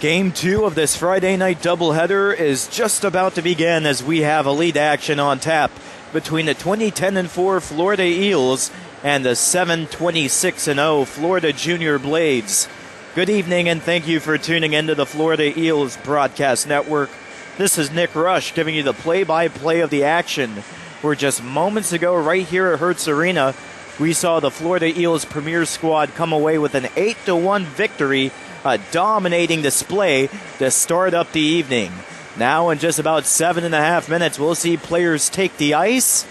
Game 2 of this Friday night doubleheader is just about to begin as we have elite action on tap between the 20-10-4 Florida Eels and the 7-26-0 Florida Junior Blades. Good evening and thank you for tuning into the Florida Eels Broadcast Network. This is Nick Rush giving you the play-by-play of the action. Where just moments ago right here at Hertz Arena, we saw the Florida Eels premier squad come away with an 8-1 victory, a dominating display to start up the evening. Now in just about 7.5 minutes, we'll see players take the ice.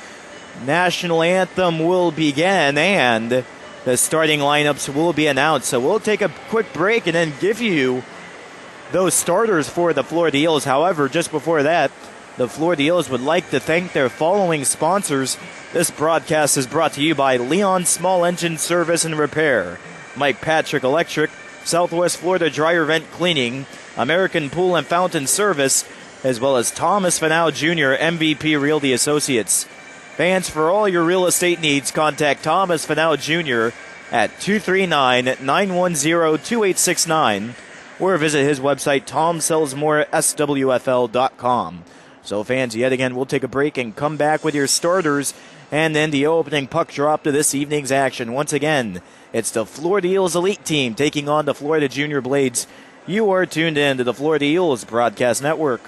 National anthem will begin and the starting lineups will be announced. So we'll take a quick break and then give you those starters for the Florida Eels. However, just before that, the Florida Eels would like to thank their following sponsors. This broadcast is brought to you by Leon Small Engine Service and Repair, Mike Patrick Electric, Southwest Florida Dryer Vent Cleaning, American Pool and Fountain Service, as well as Thomas Fanau Jr., MVP Realty Associates. Fans, for all your real estate needs, contact Thomas Fanau Jr. at 239-910-2869 or visit his website, tomsellsmoreswfl.com. So fans, yet again, we'll take a break and come back with your starters and then the opening puck drop to this evening's action. Once again, it's the Florida Eels Elite Team taking on the Florida Junior Blades. You are tuned in to the Florida Eels Broadcast Network.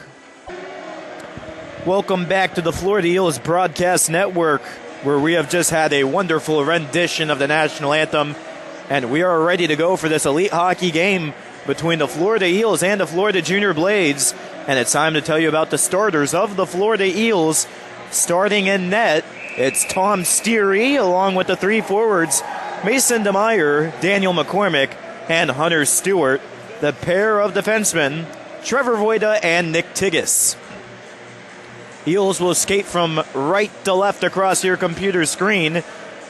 Welcome back to the Florida Eels Broadcast Network, where we have just had a wonderful rendition of the national anthem, and we are ready to go for this elite hockey game between the Florida Eels and the Florida Junior Blades. And it's time to tell you about the starters of the Florida Eels. Starting in net, it's Tom Steary, along with the three forwards, Mason DeMeyer, Daniel McCormick, and Hunter Stewart. The pair of defensemen, Trevor Voida and Nick Tigas. Eels will skate from right to left across your computer screen,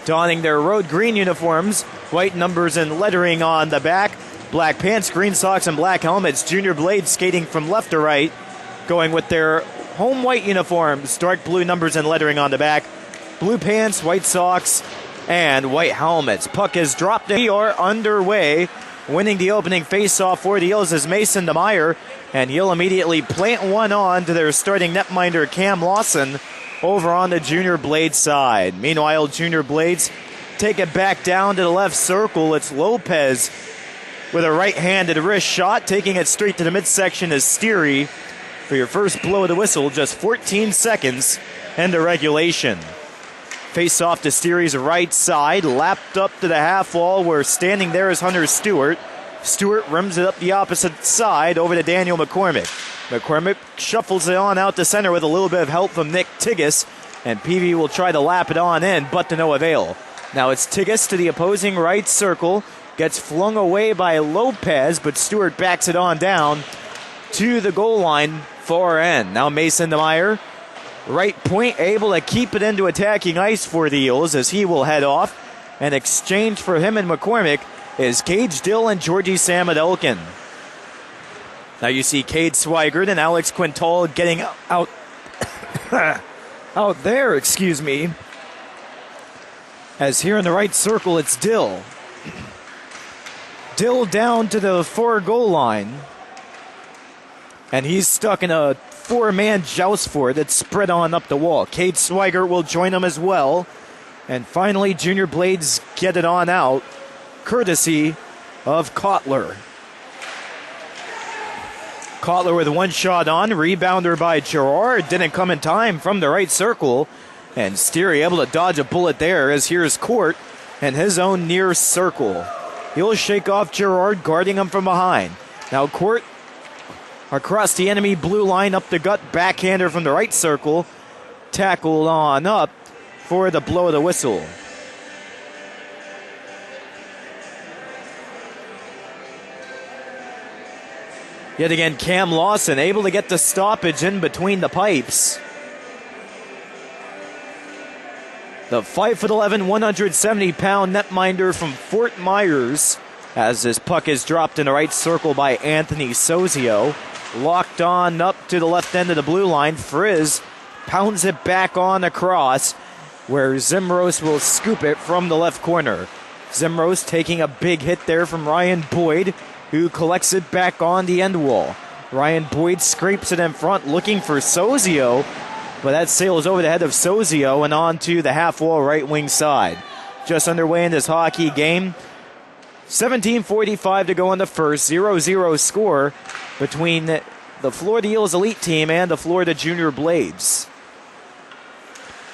donning their road green uniforms, white numbers and lettering on the back, black pants, green socks, and black helmets. Junior Blades skating from left to right, going with their home white uniforms, dark blue numbers and lettering on the back, blue pants, white socks, and white helmets. Puck is dropped. We are underway. Winning the opening faceoff for the Eels is Mason DeMeyer, and he'll immediately plant one on to their starting netminder Cam Lawson over on the Junior Blades side. Meanwhile, Junior Blades take it back down to the left circle. It's Lopez with a right-handed wrist shot. Taking it straight to the midsection is Steary for your first blow of the whistle. Just 14 seconds into regulation. Face off to Steary's right side, lapped up to the half wall where standing there is Hunter Stewart. Stewart rims it up the opposite side over to Daniel McCormick. McCormick shuffles it on out to center with a little bit of help from Nick Tigas, and PV will try to lap it on in, but to no avail. Now it's Tigas to the opposing right circle, gets flung away by Lopez, but Stewart backs it on down to the goal line, far end. Now Mason DeMeyer, right point, able to keep it into attacking ice for the Eels as he will head off. And exchange for him and McCormick is Cage Dill and Georgie Samadelkin. Now you see Cade Swigert and Alex Quintal getting out out there, as here in the right circle it's Dill. Dill down to the far goal line. And he's stuck in a four-man joust for it that's spread on up the wall. Cade Swigert will join him as well. And finally, Junior Blades get it on out, courtesy of Kotler. Kotler with one shot on, rebounder by Gerard, didn't come in time from the right circle. And Steary able to dodge a bullet there as here's Court and his own near circle. He'll shake off Gerard, guarding him from behind. Now Court across the enemy blue line, up the gut, backhander from the right circle. Tackled on up for the blow of the whistle. Yet again, Cam Lawson able to get the stoppage in between the pipes. The 5'11", 170-pound netminder from Fort Myers, as this puck is dropped in the right circle by Anthony Sozio. Locked on up to the left end of the blue line. Frizz pounds it back on across, where Zimros will scoop it from the left corner. Zimros taking a big hit there from Ryan Boyd, who collects it back on the end wall. Ryan Boyd scrapes it in front, looking for Sozio, but that sails over the head of Sozio and onto the half wall right wing side. Just underway in this hockey game. 17:45 to go in the first. 0-0 score between the Florida Eels elite team and the Florida Junior Blades.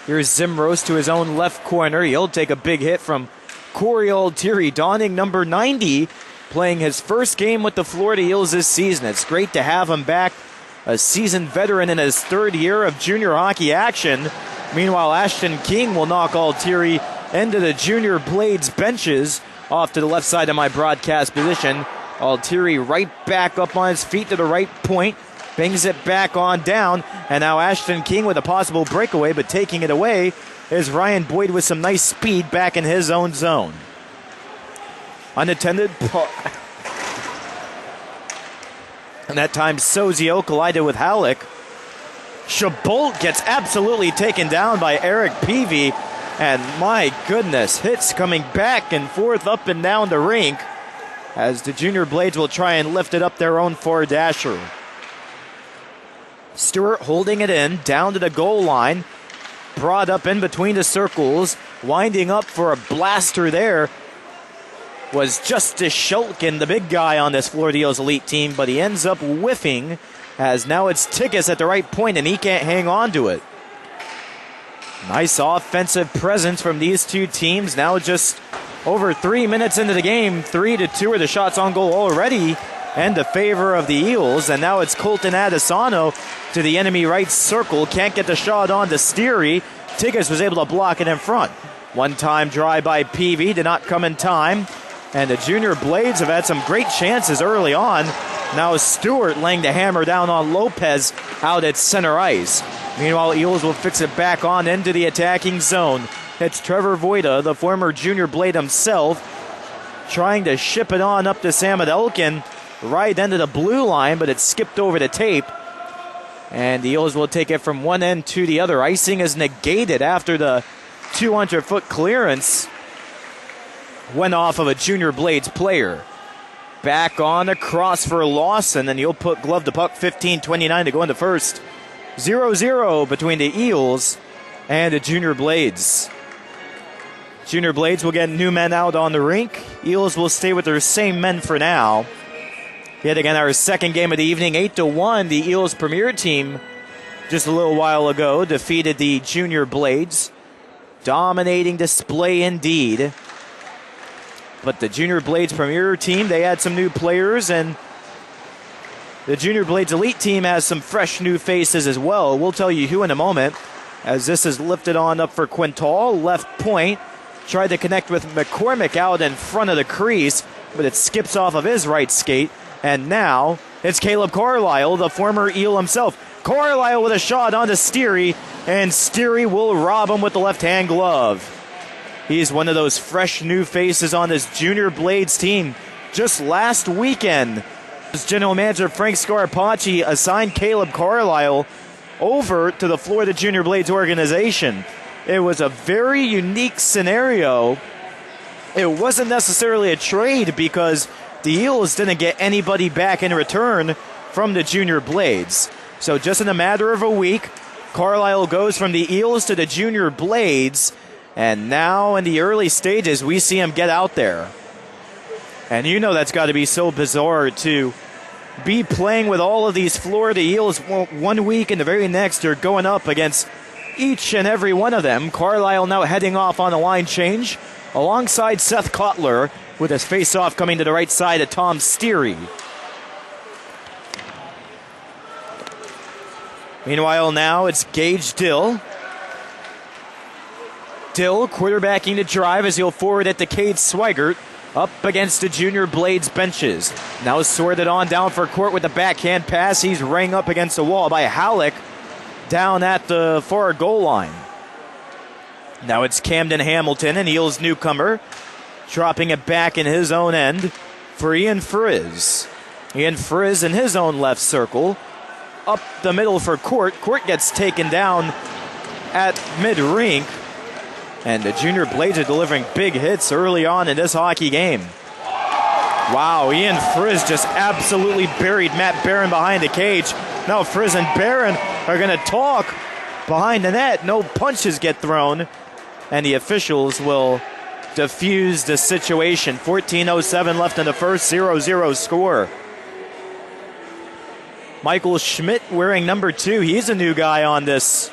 Here's Zimros to his own left corner. He'll take a big hit from Corey Altieri, donning number 90, playing his first game with the Florida Eels this season. It's great to have him back, a seasoned veteran in his third year of junior hockey action. Meanwhile, Ashton King will knock Altieri into the Junior Blades benches off to the left side of my broadcast position. Altieri right back up on his feet to the right point, bangs it back on down, and now Ashton King with a possible breakaway, but taking it away is Ryan Boyd with some nice speed back in his own zone. Unattended puck. And that time Sozio collided with Halleck. Chabot gets absolutely taken down by Eric Peavy. And my goodness, hits coming back and forth up and down the rink as the Junior Blades will try and lift it up their own far dasher. Stewart holding it in, down to the goal line. Brought up in between the circles, winding up for a blaster there was Justice Shulkin, the big guy on this Florida Eels elite team, but he ends up whiffing as now it's Tigas at the right point and he can't hang on to it. Nice offensive presence from these two teams. Now just over 3 minutes into the game, 3-2 are the shots on goal already in the favor of the Eels. And now it's Colton Adesano to the enemy right circle. Can't get the shot on to Steery. Tigas was able to block it in front. One-time try by Peavy did not come in time. And the Junior Blades have had some great chances early on. Now Stewart laying the hammer down on Lopez out at center ice. Meanwhile, Eels will fix it back on into the attacking zone. It's Trevor Voida, the former Junior Blade himself, trying to ship it on up to Sam Elkin, right into the blue line, but it skipped over the tape. And the Eels will take it from one end to the other. Icing is negated after the 200-foot clearance went off of a Junior Blades player. Back on across for Lawson, and he'll put glove to puck 15:29 to go into first. 0-0 between the Eels and the Junior Blades. Junior Blades will get new men out on the rink. Eels will stay with their same men for now. Yet again, our second game of the evening, 8-1. The Eels premier team just a little while ago defeated the Junior Blades. Dominating display indeed. But the Junior Blades premier team, they had some new players, and the Junior Blades elite team has some fresh new faces as well. We'll tell you who in a moment, as this is lifted on up for Quintal. Left point, tried to connect with McCormick out in front of the crease, but it skips off of his right skate. And now it's Caleb Carlisle, the former Eel himself. Carlisle with a shot onto Steery, and Steery will rob him with the left-hand glove. He's one of those fresh new faces on this Junior Blades team. Just last weekend, General Manager Frank Scarpacci assigned Caleb Carlisle over to the Florida Junior Blades organization. It was a very unique scenario. It wasn't necessarily a trade because the Eels didn't get anybody back in return from the Junior Blades. So just in a matter of a week, Carlisle goes from the Eels to the Junior Blades. And now in the early stages, we see him get out there. And you know that's got to be so bizarre to be playing with all of these Florida Eels 1 week and the very next you're going up against each and every one of them. Carlisle now heading off on the line change alongside Seth Kotler with his face-off coming to the right side of Tom Steery. Meanwhile now it's Gage Dill. Dill quarterbacking the drive as he'll forward it to Cade Swigert up against the Junior Blades benches. Now sorted on down for Court with the backhand pass. He's rang up against the wall by Halleck down at the far goal line. Now it's Camden Hamilton, an Eels newcomer, dropping it back in his own end for Ian Frizz. Ian Frizz in his own left circle. Up the middle for Court. Court gets taken down at mid-rink. And the Junior Blades are delivering big hits early on in this hockey game. Wow, Ian Frizz just absolutely buried Matt Barron behind the cage. Now Frizz and Barron are going to talk behind the net. No punches get thrown, and the officials will diffuse the situation. 14:07 left in the first, 0-0 score. Michael Schmidt wearing number 2. He's a new guy on this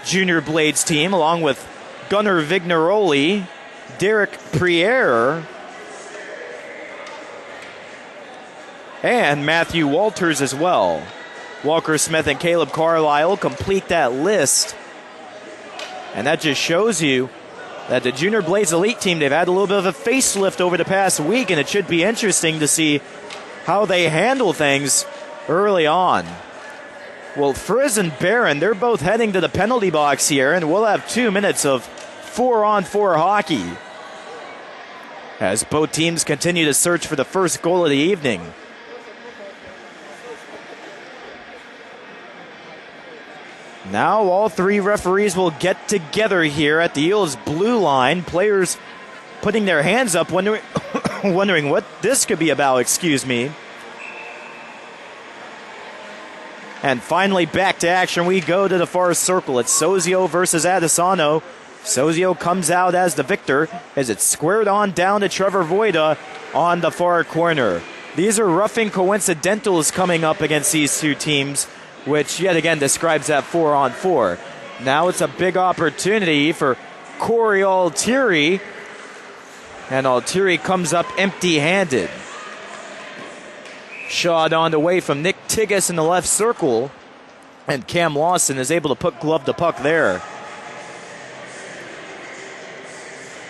Junior Blades team, along with Gunnar Vignaroli, Derek Priere, and Matthew Walters as well. Walker Smith and Caleb Carlisle complete that list. And that just shows you that the Junior Blades Elite team, they've had a little bit of a facelift over the past week, and it should be interesting to see how they handle things early on. Well, Frizz and Barron, they're both heading to the penalty box here, and we'll have 2 minutes of 4-on-4 hockey as both teams continue to search for the first goal of the evening. Now all 3 referees will get together here at the Eels blue line. Players putting their hands up, wondering what this could be about, excuse me. And finally, back to action we go to the far circle. It's Sozio versus Adesano. Sozio comes out as the victor as it's squared on down to Trevor Voida on the far corner. These are roughing coincidentals coming up against these two teams, which yet again describes that 4-on-4. Now it's a big opportunity for Corey Altieri, and Altieri comes up empty-handed. Shot on the way from Nick Tigas in the left circle, and Cam Lawson is able to put glove to puck there.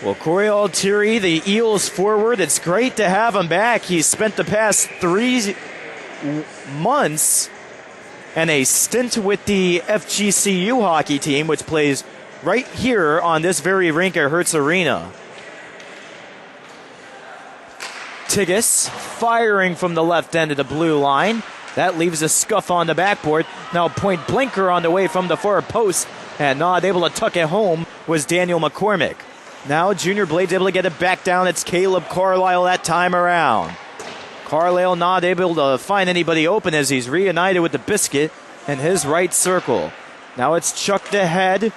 Well, Corey Altieri, the Eels forward, it's great to have him back. He's spent the past 3 months and a stint with the FGCU hockey team, which plays right here on this very rink at Hertz Arena. Tigas firing from the left end of the blue line. That leaves a scuff on the backboard. Now point blinker on the way from the far post, and not able to tuck it home was Daniel McCormick. Now Junior Blades able to get it back down. It's Caleb Carlisle that time around. Carlisle not able to find anybody open as he's reunited with the Biscuit in his right circle. Now it's chucked ahead,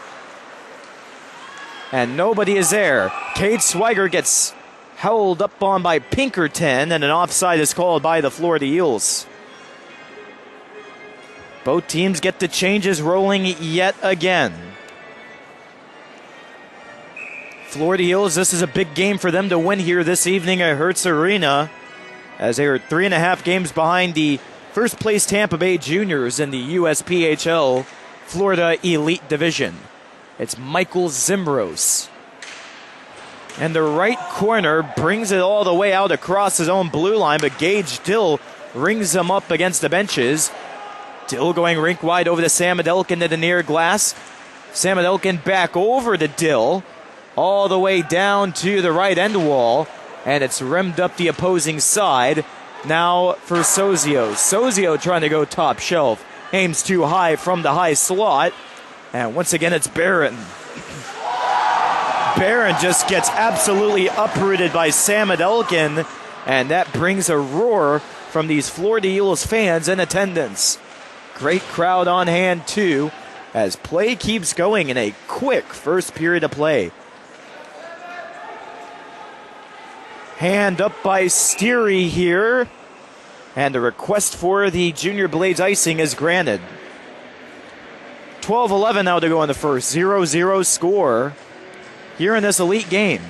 and nobody is there. Cade Swiger gets held up on by Pinkerton, and an offside is called by the Florida Eels. Both teams get the changes rolling yet again. Florida Eels, this is a big game for them to win here this evening at Hertz Arena, as they are 3.5 games behind the first place Tampa Bay Juniors in the USPHL Florida Elite Division. It's Michael Zimros. And the right corner brings it all the way out across his own blue line, but Gage Dill rings him up against the benches. Dill going rink wide over to Sam Adelkin to the near glass. Sam Adelkin back over to Dill, all the way down to the right end wall, and it's rimmed up the opposing side. Now for Sozio. Sozio trying to go top shelf. Aims too high from the high slot. And once again, it's Barron. Barron just gets absolutely uprooted by Sam Adelkin, and that brings a roar from these Florida Eels fans in attendance. Great crowd on hand, too, as play keeps going in a quick first period of play. Hand up by Steery here, and the request for the Junior Blades icing is granted. 12-11 now to go in the first. 0-0 score here in this elite game.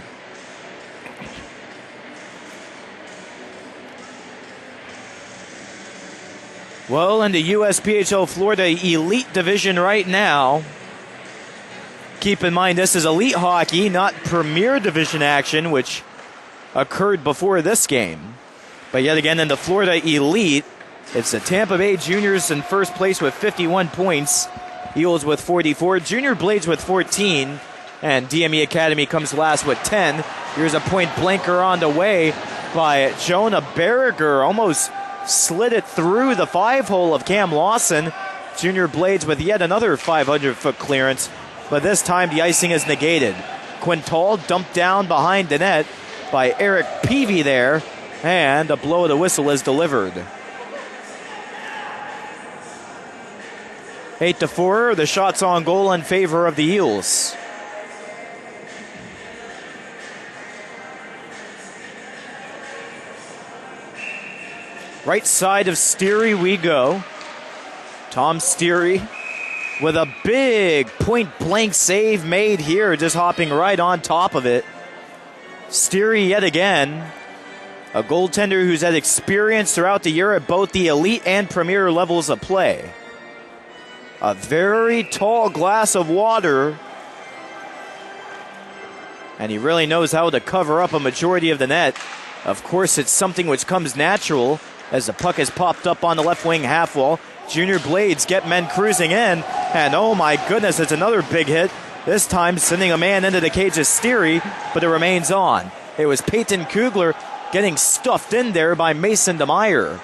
Well, in the USPHL Florida Elite Division right now, keep in mind this is elite hockey, not Premier Division action, which occurred before this game. But yet again, in the Florida Elite, it's the Tampa Bay Juniors in first place with 51 points, Eels with 44, Junior Blades with 14, and DME Academy comes last with 10. Here's a point blanker on the way by Jonah Berriger, almost slid it through the 5-hole of Cam Lawson. Junior Blades with yet another 500-foot clearance, but this time the icing is negated. Quintal dumped down behind the net by Eric Peavy there, And a blow of the whistle is delivered. 8-4, the shots on goal in favor of the Eels. Right side of Steery we go. Tom Steery with a big point-blank save made here, just hopping right on top of it. Steery yet again, a goaltender who's had experience throughout the year at both the elite and premier levels of play. A very tall glass of water, and he really knows how to cover up a majority of the net. Of course, it's something which comes natural as the puck is popped up on the left wing half wall. Junior Blades get men cruising in, and oh my goodness, it's another big hit. This time sending a man into the cage of Steery, but it remains on. It was Peyton Kugler getting stuffed in there by Mason DeMeyer.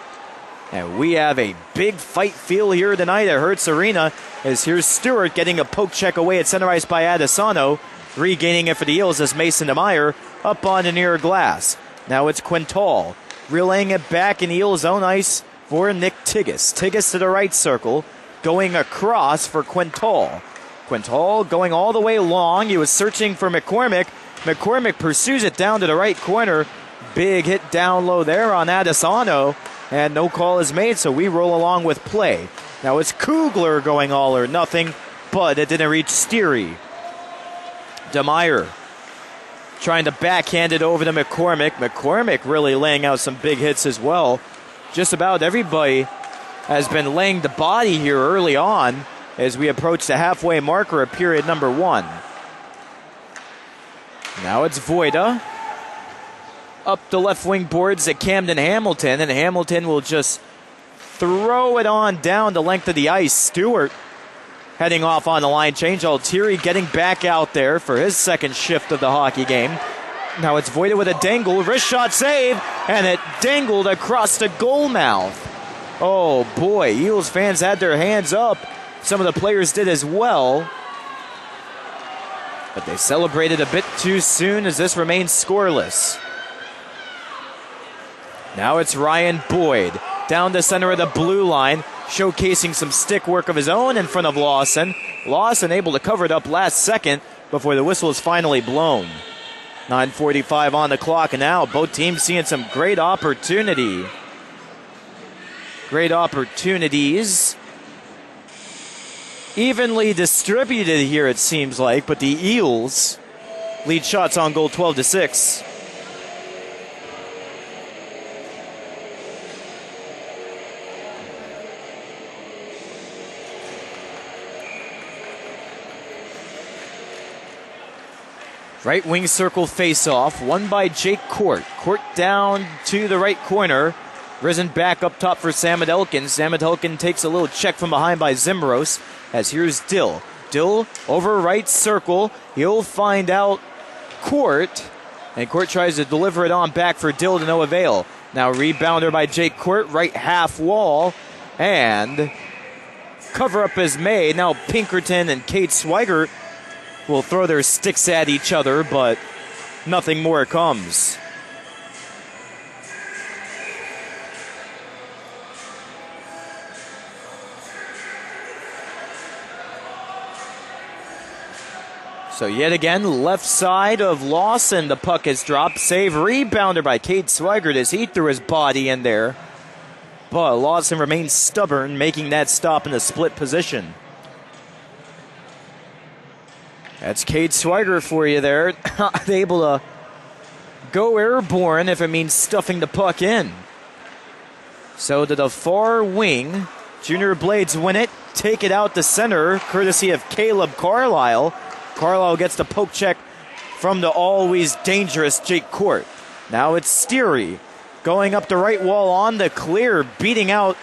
And we have a big fight feel here tonight at Hertz Arena, as here's Stewart getting a poke check away at center ice by Adesano, regaining it for the Eels as Mason DeMeyer up on the near glass. Now it's Quintal relaying it back in Eels' own ice for Nick Tigas. Tigas to the right circle, going across for Quintal. Quintal going all the way long. He was searching for McCormick. McCormick pursues it down to the right corner. Big hit down low there on Adesano, and no call is made, so we roll along with play. Now it's Kugler going all or nothing, but it didn't reach Steery. DeMeyer trying to backhand it over to McCormick. McCormick really laying out some big hits as well. Just about everybody has been laying the body here early on as we approach the halfway marker of period number 1. Now it's Voida up the left wing boards at Camden Hamilton, and Hamilton will just throw it on down the length of the ice. Stewart heading off on the line change. Altieri getting back out there for his second shift of the hockey game. Now it's Voida with a dangle, wrist shot save, and it dangled across the goal mouth. Oh boy, Eels fans had their hands up. Some of the players did as well, but they celebrated a bit too soon as this remains scoreless. Now it's Ryan Boyd down the center of the blue line, showcasing some stick work of his own in front of Lawson. Lawson able to cover it up last second before the whistle is finally blown. 9:45 on the clock, and now both teams seeing some great opportunity. Great opportunities. Evenly distributed here, it seems like, but the Eels lead shots on goal 12-6. Right wing circle face-off, won by Jake Court. Court down to the right corner. Risen back up top for Samadelkin. Samadelkin takes a little check from behind by Zimros. As here's Dill. Dill over right circle. He'll find out Court. And Court tries to deliver it on back for Dill to no avail. Now rebounder by Jake Court, right half wall. And cover up is made. Now Pinkerton and Kate Swigert will throw their sticks at each other, but nothing more comes. So yet again, left side of Lawson, the puck is dropped. Save rebounder by Kate Swigert as he threw his body in there. But Lawson remains stubborn, making that stop in the split position. That's Cade Swigert for you there. Not able to go airborne if it means stuffing the puck in. So to the far wing, Junior Blades win it, take it out to center, courtesy of Caleb Carlisle. Carlisle gets the poke check from the always dangerous Jake Court. Now it's Steery going up the right wall on the clear, beating out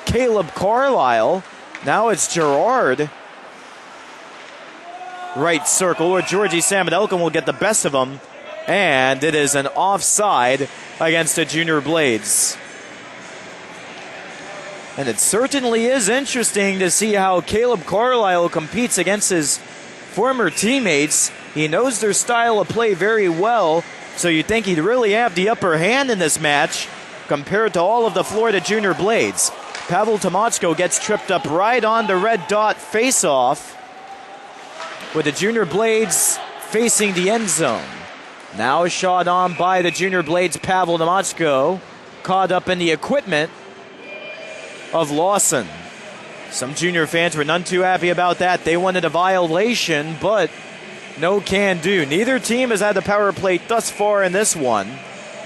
Caleb Carlisle. Now it's Gerard. Right circle where Georgie Samadelkin will get the best of him, and it is an offside against the Junior Blades. And it certainly is interesting to see how Caleb Carlisle competes against his former teammates. He knows their style of play very well, So you'd think he'd really have the upper hand in this match compared to all of the Florida Junior Blades. Pavel Tomochko gets tripped up right on the red dot face-off with the Junior Blades facing the end zone. Now shot on by the Junior Blades Pavel Tomochko, caught up in the equipment of Lawson. Some Junior fans were none too happy about that. They wanted a violation, but no can do. Neither team has had the power play thus far in this one.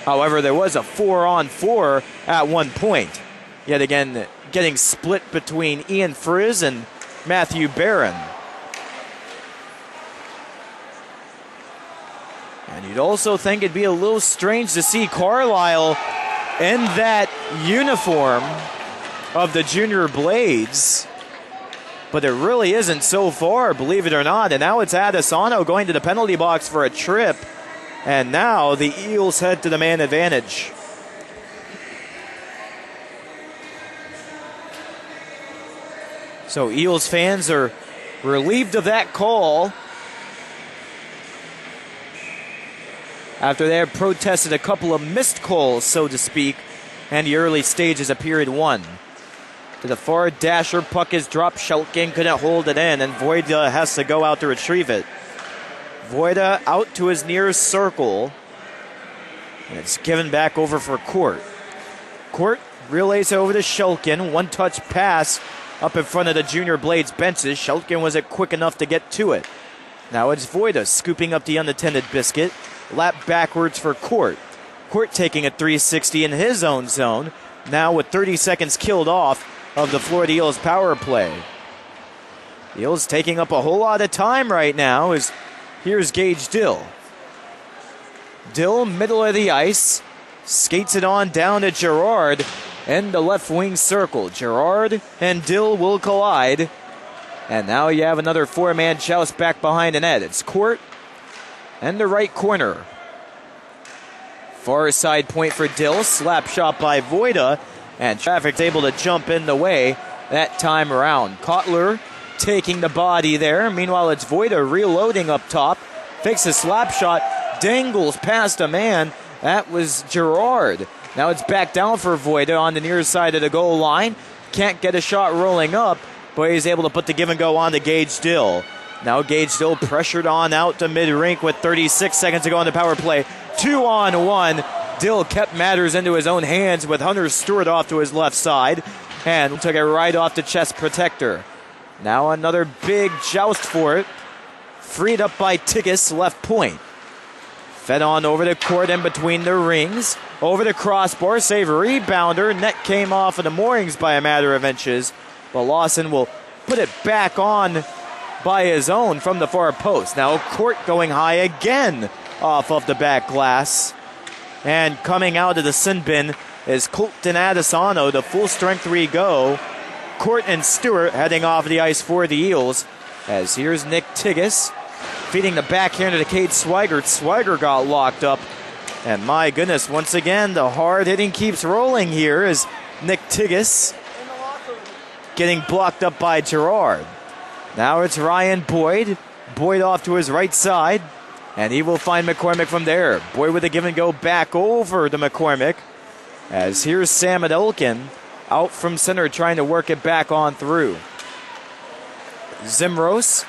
However, there was a 4-on-4 at one point. Yet again, getting split between Ian Frizz and Matthew Barron. And you'd also think it'd be a little strange to see Carlisle in that uniform of the Junior Blades. But it really isn't so far, believe it or not. And now it's Adesano going to the penalty box for a trip. And now the Eels head to the man advantage. So Eels fans are relieved of that call after they had protested a couple of missed calls, so to speak, in the early stages of period one. To the far dasher, puck is dropped. Shelkin couldn't hold it in, and Voida has to go out to retrieve it. Voida out to his near circle. And it's given back over for Court. Court relays it over to Shelkin. One-touch pass up in front of the Junior Blades benches. Shelkin wasn't quick enough to get to it. Now it's Voida scooping up the unattended biscuit. Lap backwards for Court. Court taking a 360 in his own zone. Now with 30 seconds killed off of the Florida Eels power play. The Eels taking up a whole lot of time right now as here's Gage Dill. Dill, middle of the ice, skates it on down to Gerard in the left wing circle. Gerard and Dill will collide. And now you have another four-man joust back behind the net. It's Court and the right corner. Far side point for Dill. Slap shot by Voida. And traffic's able to jump in the way that time around. Kotler taking the body there. Meanwhile, it's Voida reloading up top. Fakes a slap shot. Dangles past a man. That was Gerard. Now it's back down for Voida on the near side of the goal line. Can't get a shot rolling up, but he's able to put the give and go on to Gage Dill. Now Gage Dill pressured on out to mid-rink with 36 seconds to go on the power play. 2-on-1. Dill kept matters into his own hands with Hunter Stewart off to his left side and took it right off the chest protector. Now another big joust for it. Freed up by Tigas, left point. Fed on over the court in between the rings. Over the crossbar, save rebounder. Net came off of the moorings by a matter of inches. But Lawson will put it back on by his own from the far post. Now Court going high again off of the back glass. And coming out of the sin bin is Colton Adesano, the full strength re-go. Court and Stewart heading off the ice for the Eels. As here's Nick Tigas feeding the backhander to Cade Swigert. Swigert got locked up. And my goodness, once again, the hard hitting keeps rolling here as Nick Tigas getting blocked up by Gerard. Now it's Ryan Boyd. Boyd off to his right side. And he will find McCormick from there. Boyd with a give and go back over to McCormick. As here's Sam Adelkin out from center trying to work it back on through. Zimros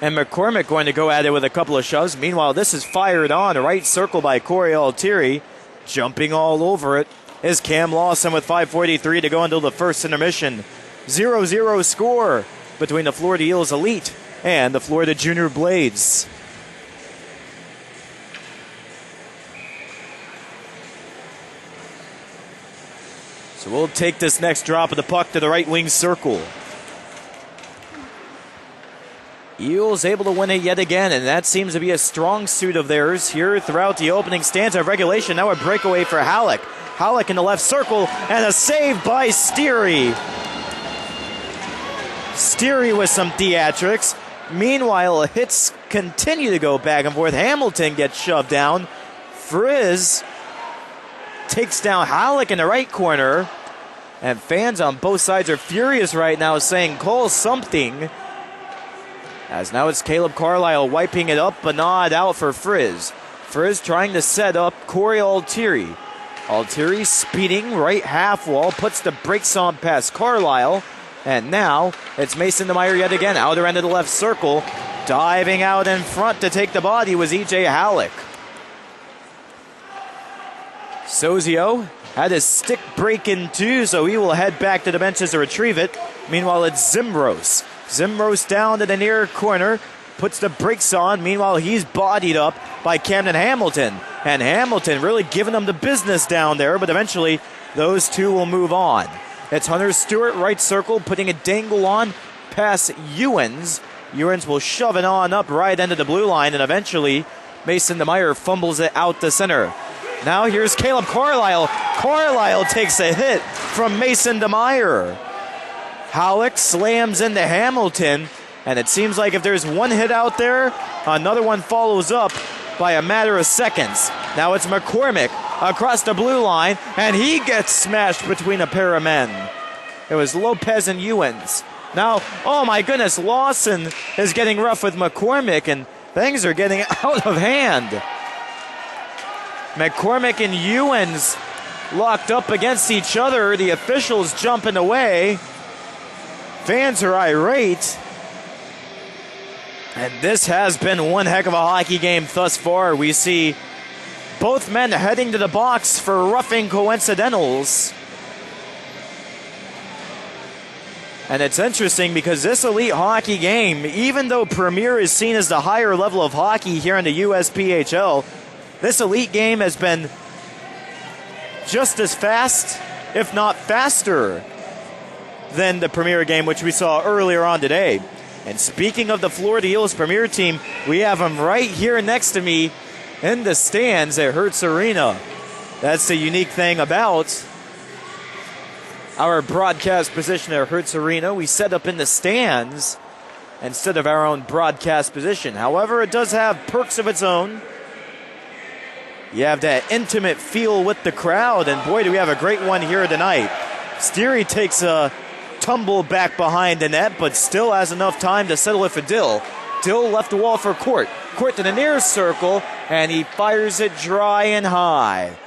and McCormick going to go at it with a couple of shoves. Meanwhile, this is fired on. Right circle by Corey Altieri. Jumping all over it is Cam Lawson with 5:43 to go until the first intermission. 0-0 score between the Florida Eels Elite and the Florida Junior Blades. So we'll take this next drop of the puck to the right wing circle. Eels able to win it yet again, and that seems to be a strong suit of theirs here throughout the opening stanza of regulation. Now a breakaway for Halleck. Halleck in the left circle, and a save by Steary. Steary with some theatrics. Meanwhile, hits continue to go back and forth. Hamilton gets shoved down. Frizz takes down Halleck in the right corner. And fans on both sides are furious right now saying, call something. As now it's Caleb Carlisle wiping it up, but not out for Frizz. First trying to set up Corey Altieri. Altieri speeding right half wall, puts the brakes on past Carlisle. And now it's Mason DeMeyer yet again, outer end of the left circle. Diving out in front to take the body was E.J. Halleck. Sozio had his stick break in two, so he will head back to the benches to retrieve it. Meanwhile, it's Zimros. Zimros down to the near corner, puts the brakes on. Meanwhile, he's bodied up by Camden Hamilton. And Hamilton really giving them the business down there, but eventually those two will move on. It's Hunter Stewart, right circle, putting a dangle on past Ewens. Ewens will shove it on up right end of the blue line, and eventually Mason DeMeyer fumbles it out to center. Now here's Caleb Carlisle. Carlisle takes a hit from Mason DeMeyer. Halleck slams into Hamilton, and it seems like if there's one hit out there, another one follows up by a matter of seconds. Now it's McCormick across the blue line, and he gets smashed between a pair of men. It was Lopez and Ewens. Now, oh my goodness, Lawson is getting rough with McCormick, and things are getting out of hand. McCormick and Ewens locked up against each other. The officials jumping away. Fans are irate. And this has been one heck of a hockey game thus far. We see both men heading to the box for roughing coincidentals. And it's interesting because this elite hockey game, even though Premier is seen as the higher level of hockey here in the USPHL, this elite game has been just as fast, if not faster, than the Premier game, which we saw earlier on today. And speaking of the Florida Eels Premier team, we have them right here next to me in the stands at Hertz Arena. That's the unique thing about our broadcast position at Hertz Arena. We set up in the stands instead of our own broadcast position. However, it does have perks of its own. You have that intimate feel with the crowd, and boy, do we have a great one here tonight. Steary takes a tumble back behind the net, but still has enough time to settle it for Dill. Dill left the wall for Court. Court to the near circle, and he fires it dry and high.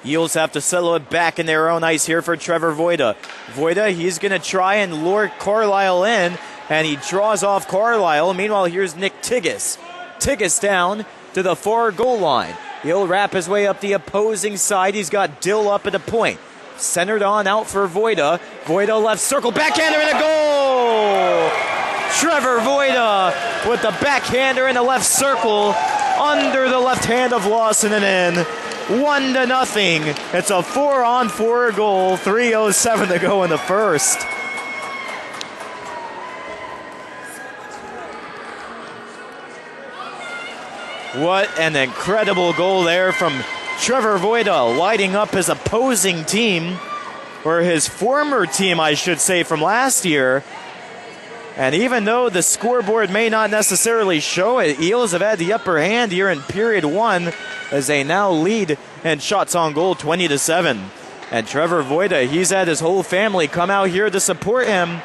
Eels have to settle it back in their own ice here for Trevor Voida. Voida, he's going to try and lure Carlisle in, and he draws off Carlisle. Meanwhile, here's Nick Tigges. Tigges down to the far goal line. He'll wrap his way up the opposing side. He's got Dill up at the point. Centered on out for Voida. Voida left circle, backhander and a goal! Trevor Voida with the backhander in the left circle, under the left hand of Lawson and in. 1-0. It's a 4-on-4 goal. 3:07 to go in the first. What an incredible goal there from Trevor Voida, lighting up his opposing team, or his former team, I should say, from last year. And even though the scoreboard may not necessarily show it, Eels have had the upper hand here in period one as they now lead in shots on goal 20-7. And Trevor Voida, he's had his whole family come out here to support him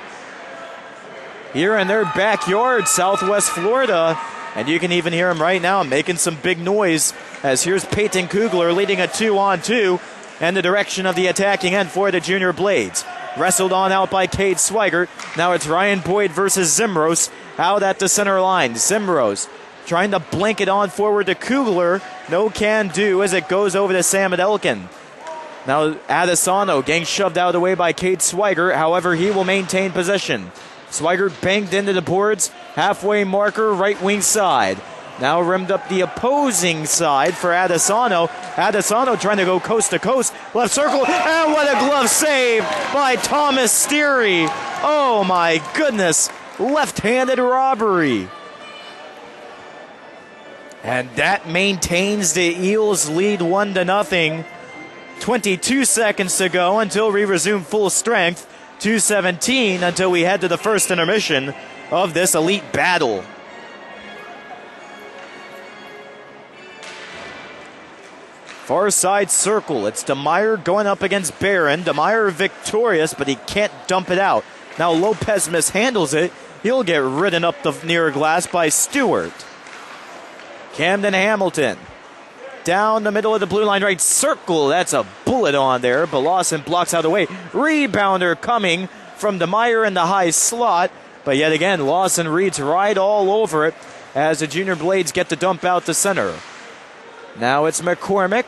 here in their backyard, Southwest Florida. And you can even hear him right now making some big noise as here's Peyton Kugler leading a 2-on-2 in the direction of the attacking end for the Junior Blades. Wrestled on out by Cade Swigert. Now it's Ryan Boyd versus Zimros out at the center line. Zimros trying to blink it on forward to Kugler. No can do as it goes over to Sam Adelkin. Now Adesano getting shoved out of the way by Cade Swigert. However, he will maintain possession. Swigert banged into the boards. Halfway marker, right wing side. Now rimmed up the opposing side for Adesano. Adesano trying to go coast to coast. Left circle, and what a glove save by Thomas Steary. Oh my goodness, left-handed robbery. And that maintains the Eels lead 1-0. 22 seconds to go until we resume full strength. 2:17 until we head to the first intermission of this elite battle. Far side circle. It's DeMeyer going up against Barron. DeMeyer victorious, but he can't dump it out. Now Lopez mishandles it. He'll get ridden up the near glass by Stewart. Camden Hamilton. Down the middle of the blue line, right circle. That's a bullet on there, but Lawson blocks out of the way. Rebounder coming from DeMeyer in the high slot. But yet again, Lawson reads right all over it as the Junior Blades get the dump out to center. Now it's McCormick.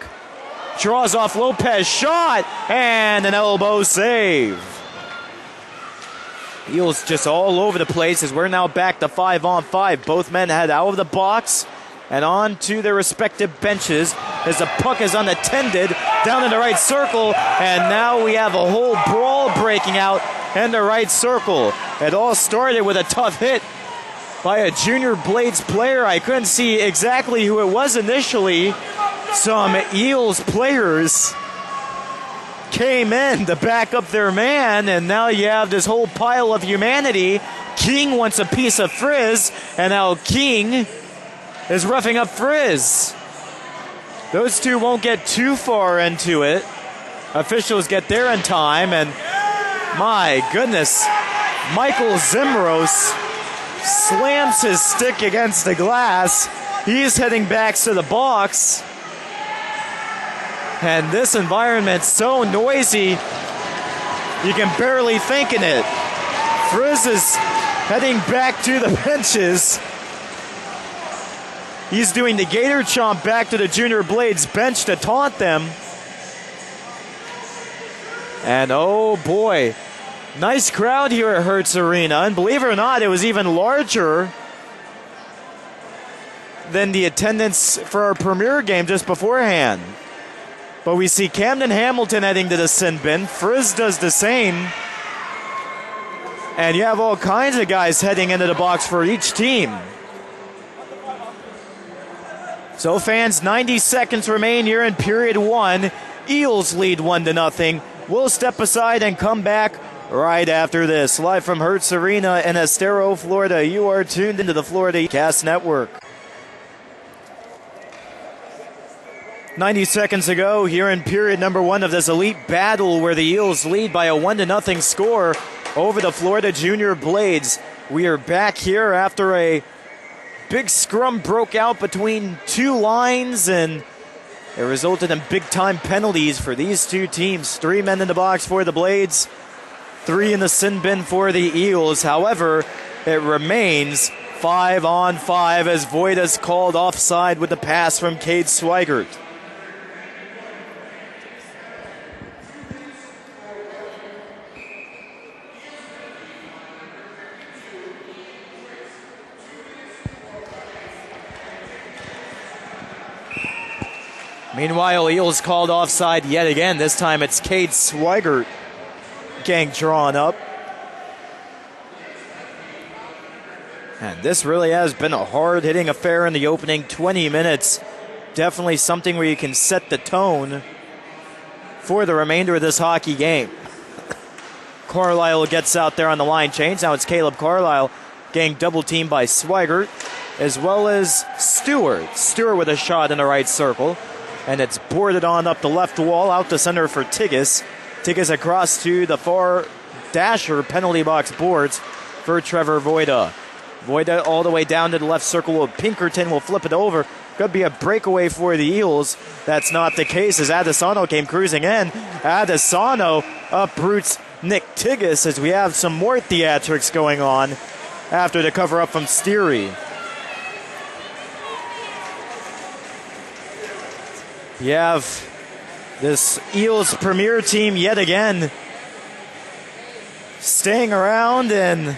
Draws off Lopez, shot, and an elbow save. Eels just all over the place as we're now back to 5-on-5. Both men head out of the box and on to their respective benches as the puck is unattended down in the right circle, and now we have a whole brawl breaking out in the right circle. It all started with a tough hit by a Junior Blades player. I couldn't see exactly who it was initially. Some Eels players came in to back up their man, and now you have this whole pile of humanity. King wants a piece of Frizz, and now King is roughing up Frizz. Those two won't get too far into it. Officials get there in time, and my goodness, Michael Zimros slams his stick against the glass. He's heading back to the box. And this environment's so noisy, you can barely think in it. Frizz is heading back to the benches. He's doing the Gator Chomp back to the Junior Blades bench to taunt them. And oh boy, nice crowd here at Hertz Arena. And believe it or not, it was even larger than the attendance for our premier game just beforehand. But we see Camden Hamilton heading to the sin bin. Frizz does the same. And you have all kinds of guys heading into the box for each team. So fans, 90 seconds remain here in period one. Eels lead 1-0. We'll step aside and come back right after this. Live from Hertz Arena in Estero, Florida. You are tuned into the Florida Cast Network. 90 seconds to go here in period number one of this elite battle where the Eels lead by a 1-0 score over the Florida Junior Blades. We are back here after a big scrum broke out between two lines, and it resulted in big-time penalties for these two teams. 3 men in the box for the Blades, 3 in the sin bin for the Eels. However, it remains 5-on-5 as Voida's called offside with the pass from Cade Swigert. Meanwhile, Eels called offside yet again. This time it's Cade Swigert getting drawn up. And this really has been a hard-hitting affair in the opening 20 minutes. Definitely something where you can set the tone for the remainder of this hockey game. Carlisle gets out there on the line change. Now it's Caleb Carlisle getting double-teamed by Swigert, as well as Stewart. Stewart with a shot in the right circle. And it's boarded on up the left wall, out to center for Tigges. Tigges across to the far dasher penalty box boards for Trevor Voida. Voida all the way down to the left circle. Pinkerton will flip it over. Could be a breakaway for the Eels. That's not the case as Adesano came cruising in. Adesano uproots Nick Tigges as we have some more theatrics going on after the cover up from Steery. You have this Eels premier team yet again staying around, and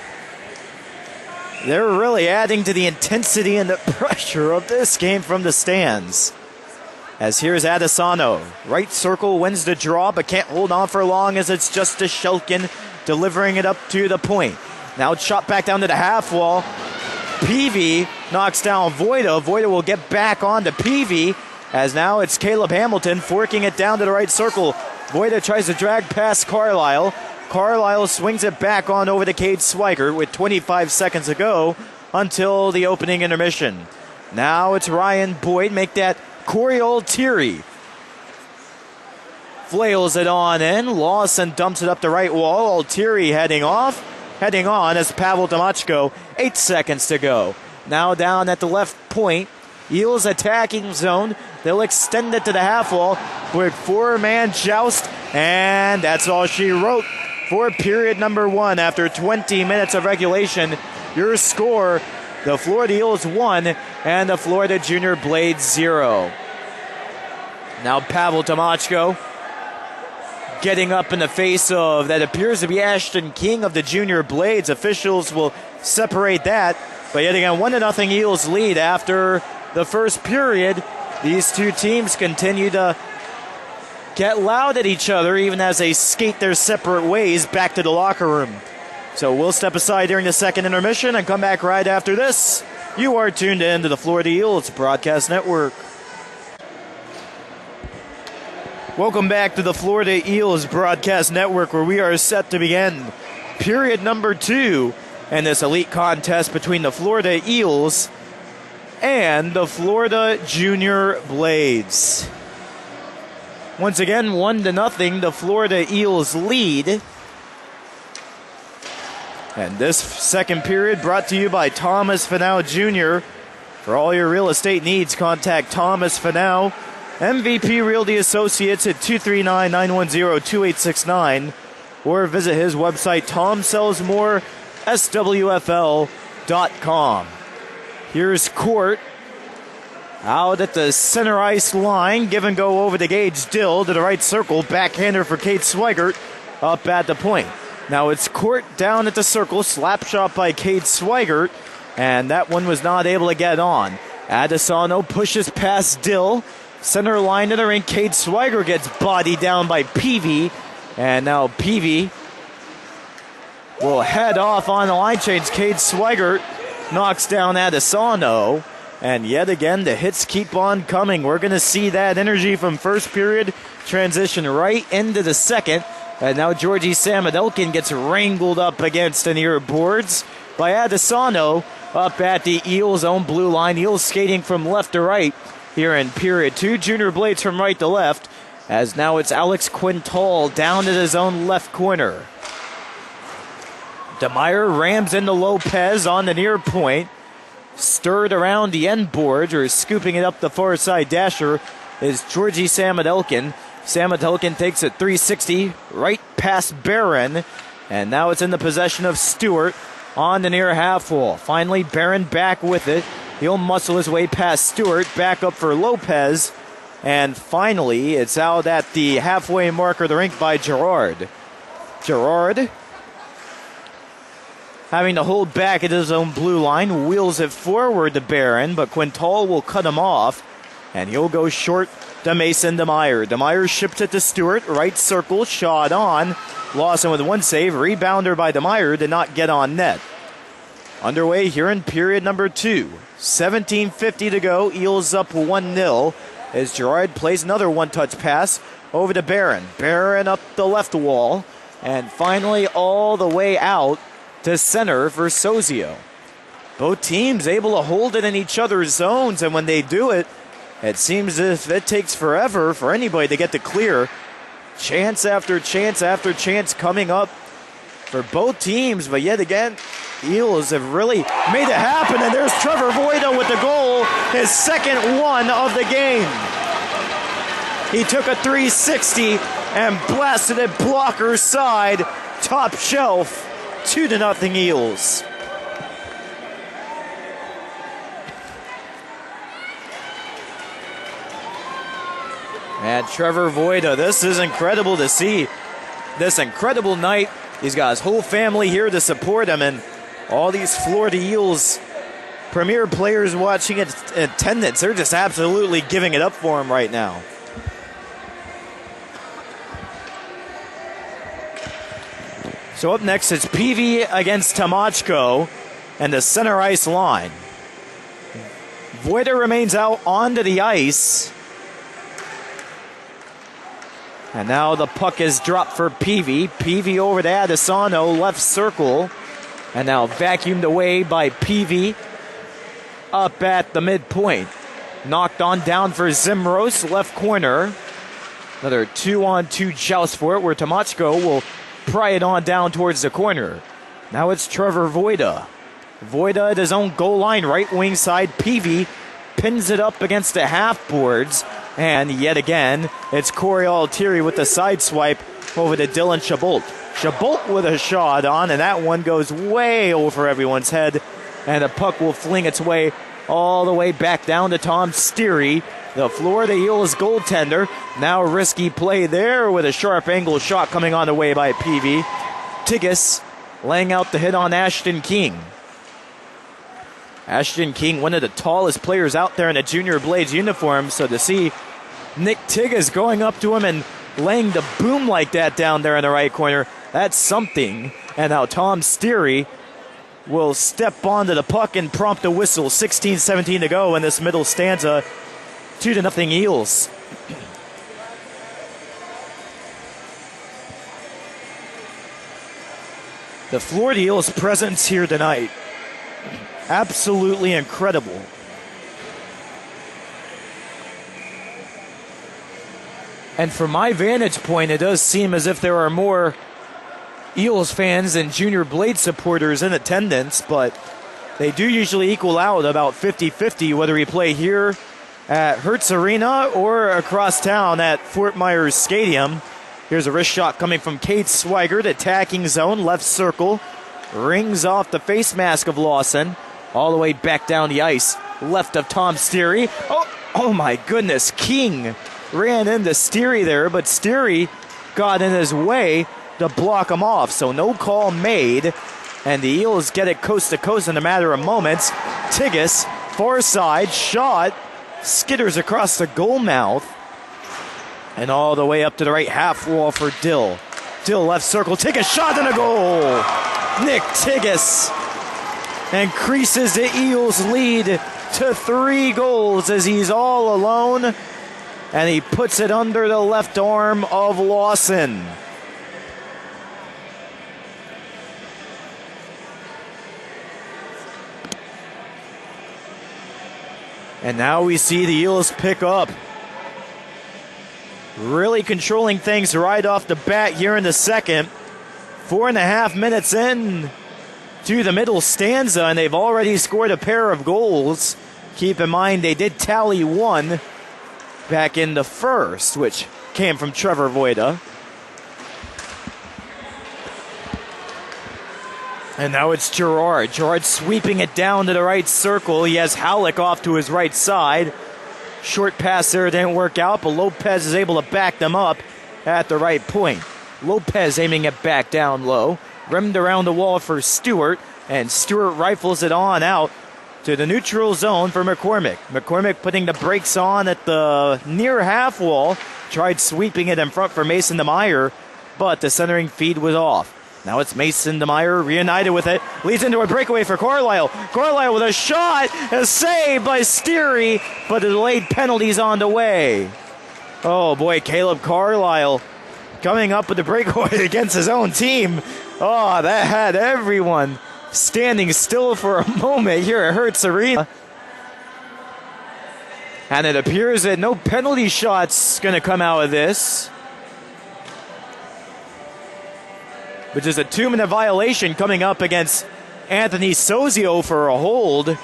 they're really adding to the intensity and the pressure of this game from the stands. As here's Adesano. Right circle wins the draw, but can't hold on for long as it's just a Shulkin delivering it up to the point. Now it's shot back down to the half wall. Peavy knocks down Voida. Voida will get back on to Peavy, as now it's Caleb Hamilton forking it down to the right circle. Voida tries to drag past Carlisle. Carlisle swings it back on over to Cade Swigert with 25 seconds to go until the opening intermission. Now it's Ryan Boyd. Make that Corey Altieri. Flails it on in. Lawson dumps it up the right wall. Altieri heading on as Pavel Demachko. 8 seconds to go. Now down at the left point Eels attacking zone. They'll extend it to the half wall with 4-man joust, and that's all she wrote for period number 1. After 20 minutes of regulation, your score, the Florida Eels 1 and the Florida Junior Blades 0. Now Pavel Tomachko getting up in the face of that appears to be Ashton King of the Junior Blades. Officials will separate that. But yet again, 1-0 Eels lead after the first period. These two teams continue to get loud at each other even as they skate their separate ways back to the locker room. So we'll step aside during the second intermission and come back right after this. You are tuned in to the Florida Eels Broadcast Network. Welcome back to the Florida Eels Broadcast Network, where we are set to begin period number 2 in this elite contest between the Florida Eels and the Florida Junior Blades. Once again, 1-0, the Florida Eels lead. And this second period brought to you by Thomas Finau Jr. For all your real estate needs, contact Thomas Finau, MVP Realty Associates at 239-910-2869, or visit his website, TomSellsMoreSWFL.com. Here's Court out at the center ice line. Give and go over to Gage Dill to the right circle. Backhander for Kate Swigert up at the point. Now it's Court down at the circle. Slap shot by Kate Swigert, and that one was not able to get on. Adesano pushes past Dill. Center line of the rink. Kate Swigert gets bodied down by Peavy, and now Peavy will head off on the line change. Kate Swigert knocks down Adesano. And yet again, the hits keep on coming. We're going to see that energy from first period transition right into the second. And now Georgie Samadelkin gets wrangled up against the near boards by Adesano up at the Eels' own blue line. Eels skating from left to right here in period 2. Junior Blades from right to left, as now it's Alex Quintal down at his own left corner. DeMeyer rams into Lopez on the near point. Stirred around the end boards, or scooping it up the far side dasher, is Georgie Samadelkin. Samadelkin takes it 360 right past Barron, and now it's in the possession of Stewart on the near half wall. Finally, Barron back with it. He'll muscle his way past Stewart, back up for Lopez, and finally it's out at the halfway marker of the rink by Gerard. Gerard having to hold back at his own blue line, wheels it forward to Barron, but Quintal will cut him off, and he'll go short to Mason DeMeyer. DeMeyer ships it to Stewart, right circle, shot on. Lawson with one save, rebounder by DeMeyer, did not get on net. Underway here in period number 2. 17:50 to go, Eels up 1-0 as Gerard plays another one-touch pass over to Barron. Barron up the left wall, and finally all the way out to center for Sozio. Both teams able to hold it in each other's zones, and when they do it, it seems as if it takes forever for anybody to get to clear. Chance after chance after chance coming up for both teams, but yet again, Eels have really made it happen, and there's Trevor Voida with the goal, his second one of the game. He took a 360 and blasted it blocker side, top shelf. 2-0 Eels. And Trevor Voida, this is incredible to see. This incredible night. He's got his whole family here to support him, and all these Florida Eels premier players watching in attendance. They're just absolutely giving it up for him right now. So up next is Peavy against Tomachko and the center ice line. Voida remains out onto the ice. And now the puck is dropped for Peavy. Peavy over to Adesano, left circle. And now vacuumed away by Peavy up at the midpoint. Knocked on down for Zimros, left corner. Another 2-on-2 joust for it, where Tomachko will pry it on down towards the corner. Now it's Trevor Voida. Voida at his own goal line, right wing side. Peavy pins it up against the half boards. And yet again, it's Corey Altieri with the side swipe over to Dylan Chabot. Chabot with a shot on, and that one goes way over everyone's head. And the puck will fling its way all the way back down to Tom Steary, the Florida Eels goaltender. Now risky play there with a sharp angle shot coming on the way by PV. Tigas laying out the hit on Ashton King. Ashton King, one of the tallest players out there in a Junior Blades uniform, so to see Nick Tigas going up to him and laying the boom like that down there in the right corner, that's something. And now Tom Steary will step onto the puck and prompt a whistle. 16-17 to go in this middle stanza. 2-0 Eels. The Florida Eels' presence here tonight, absolutely incredible. And from my vantage point, it does seem as if there are more Eels fans and Junior Blade supporters in attendance, but they do usually equal out about 50-50, whether we play here at Hertz Arena or across town at Fort Myers Stadium. Here's a wrist shot coming from Kate Swigert, attacking zone, left circle, rings off the face mask of Lawson, all the way back down the ice, left of Tom Steary. Oh my goodness, King ran into Steary there, but Steary got in his way to block him off, so no call made, and the Eels get it coast to coast in a matter of moments. Tigas, far side, shot, skitters across the goal mouth, and all the way up to the right half wall for Dill. Dill left circle, Tigas shot and a goal! Nick Tigas increases the Eels' lead to 3 goals as he's all alone, and he puts it under the left arm of Lawson. And now we see the Eels pick up. Really controlling things right off the bat here in the second. 4.5 minutes in to the middle stanza, and they've already scored a pair of goals. Keep in mind they did tally one back in the first, which came from Trevor Voida. And now it's Gerard. Gerard sweeping it down to the right circle. He has Halleck off to his right side. Short pass there didn't work out, but Lopez is able to back them up at the right point. Lopez aiming it back down low. Rimmed around the wall for Stewart, and Stewart rifles it on out to the neutral zone for McCormick. McCormick putting the brakes on at the near half wall. Tried sweeping it in front for Mason DeMeyer, but the centering feed was off. Now it's Mason DeMeyer reunited with it. Leads into a breakaway for Carlisle. Carlisle with a shot. A save by Steary, but a delayed penalty's on the way. Oh boy, Caleb Carlisle coming up with the breakaway against his own team. Oh, that had everyone standing still for a moment here at Hertz Arena. And it appears that no penalty shots going to come out of this, which is a 2-minute violation coming up against Anthony Sozio for a hold.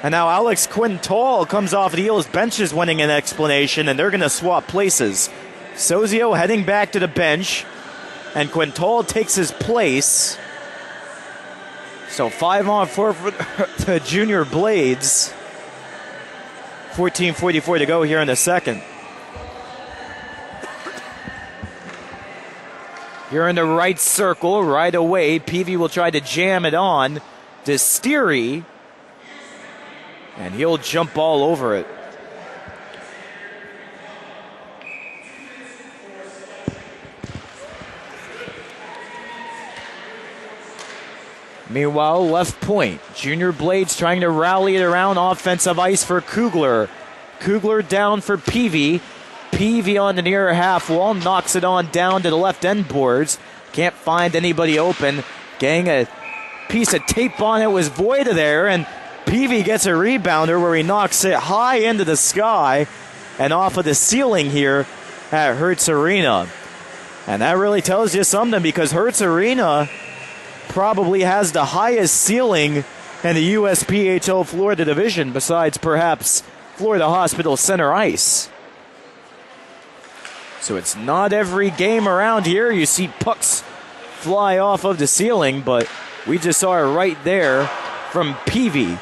And now Alex Quintal comes off the Eels benches winning an explanation, and they're going to swap places. Sozio heading back to the bench, and Quintal takes his place. So 5-on-4 for the Junior Blades. 14:44 to go here in the second. Here in the right circle, right away, Peavy will try to jam it on to Steary, and he'll jump all over it. Meanwhile, left point, Junior Blades trying to rally it around offensive ice for Kugler. Kugler down for Peavy. Peavy on the near half wall, knocks it on down to the left end boards. Can't find anybody open. Getting a piece of tape on it was Voida there, and Peavy gets a rebounder where he knocks it high into the sky and off of the ceiling here at Hertz Arena. And that really tells you something, because Hertz Arena probably has the highest ceiling in the USPHL Florida Division, besides perhaps Florida Hospital Center Ice. So it's not every game around here you see pucks fly off of the ceiling, but we just saw it right there from Peavy.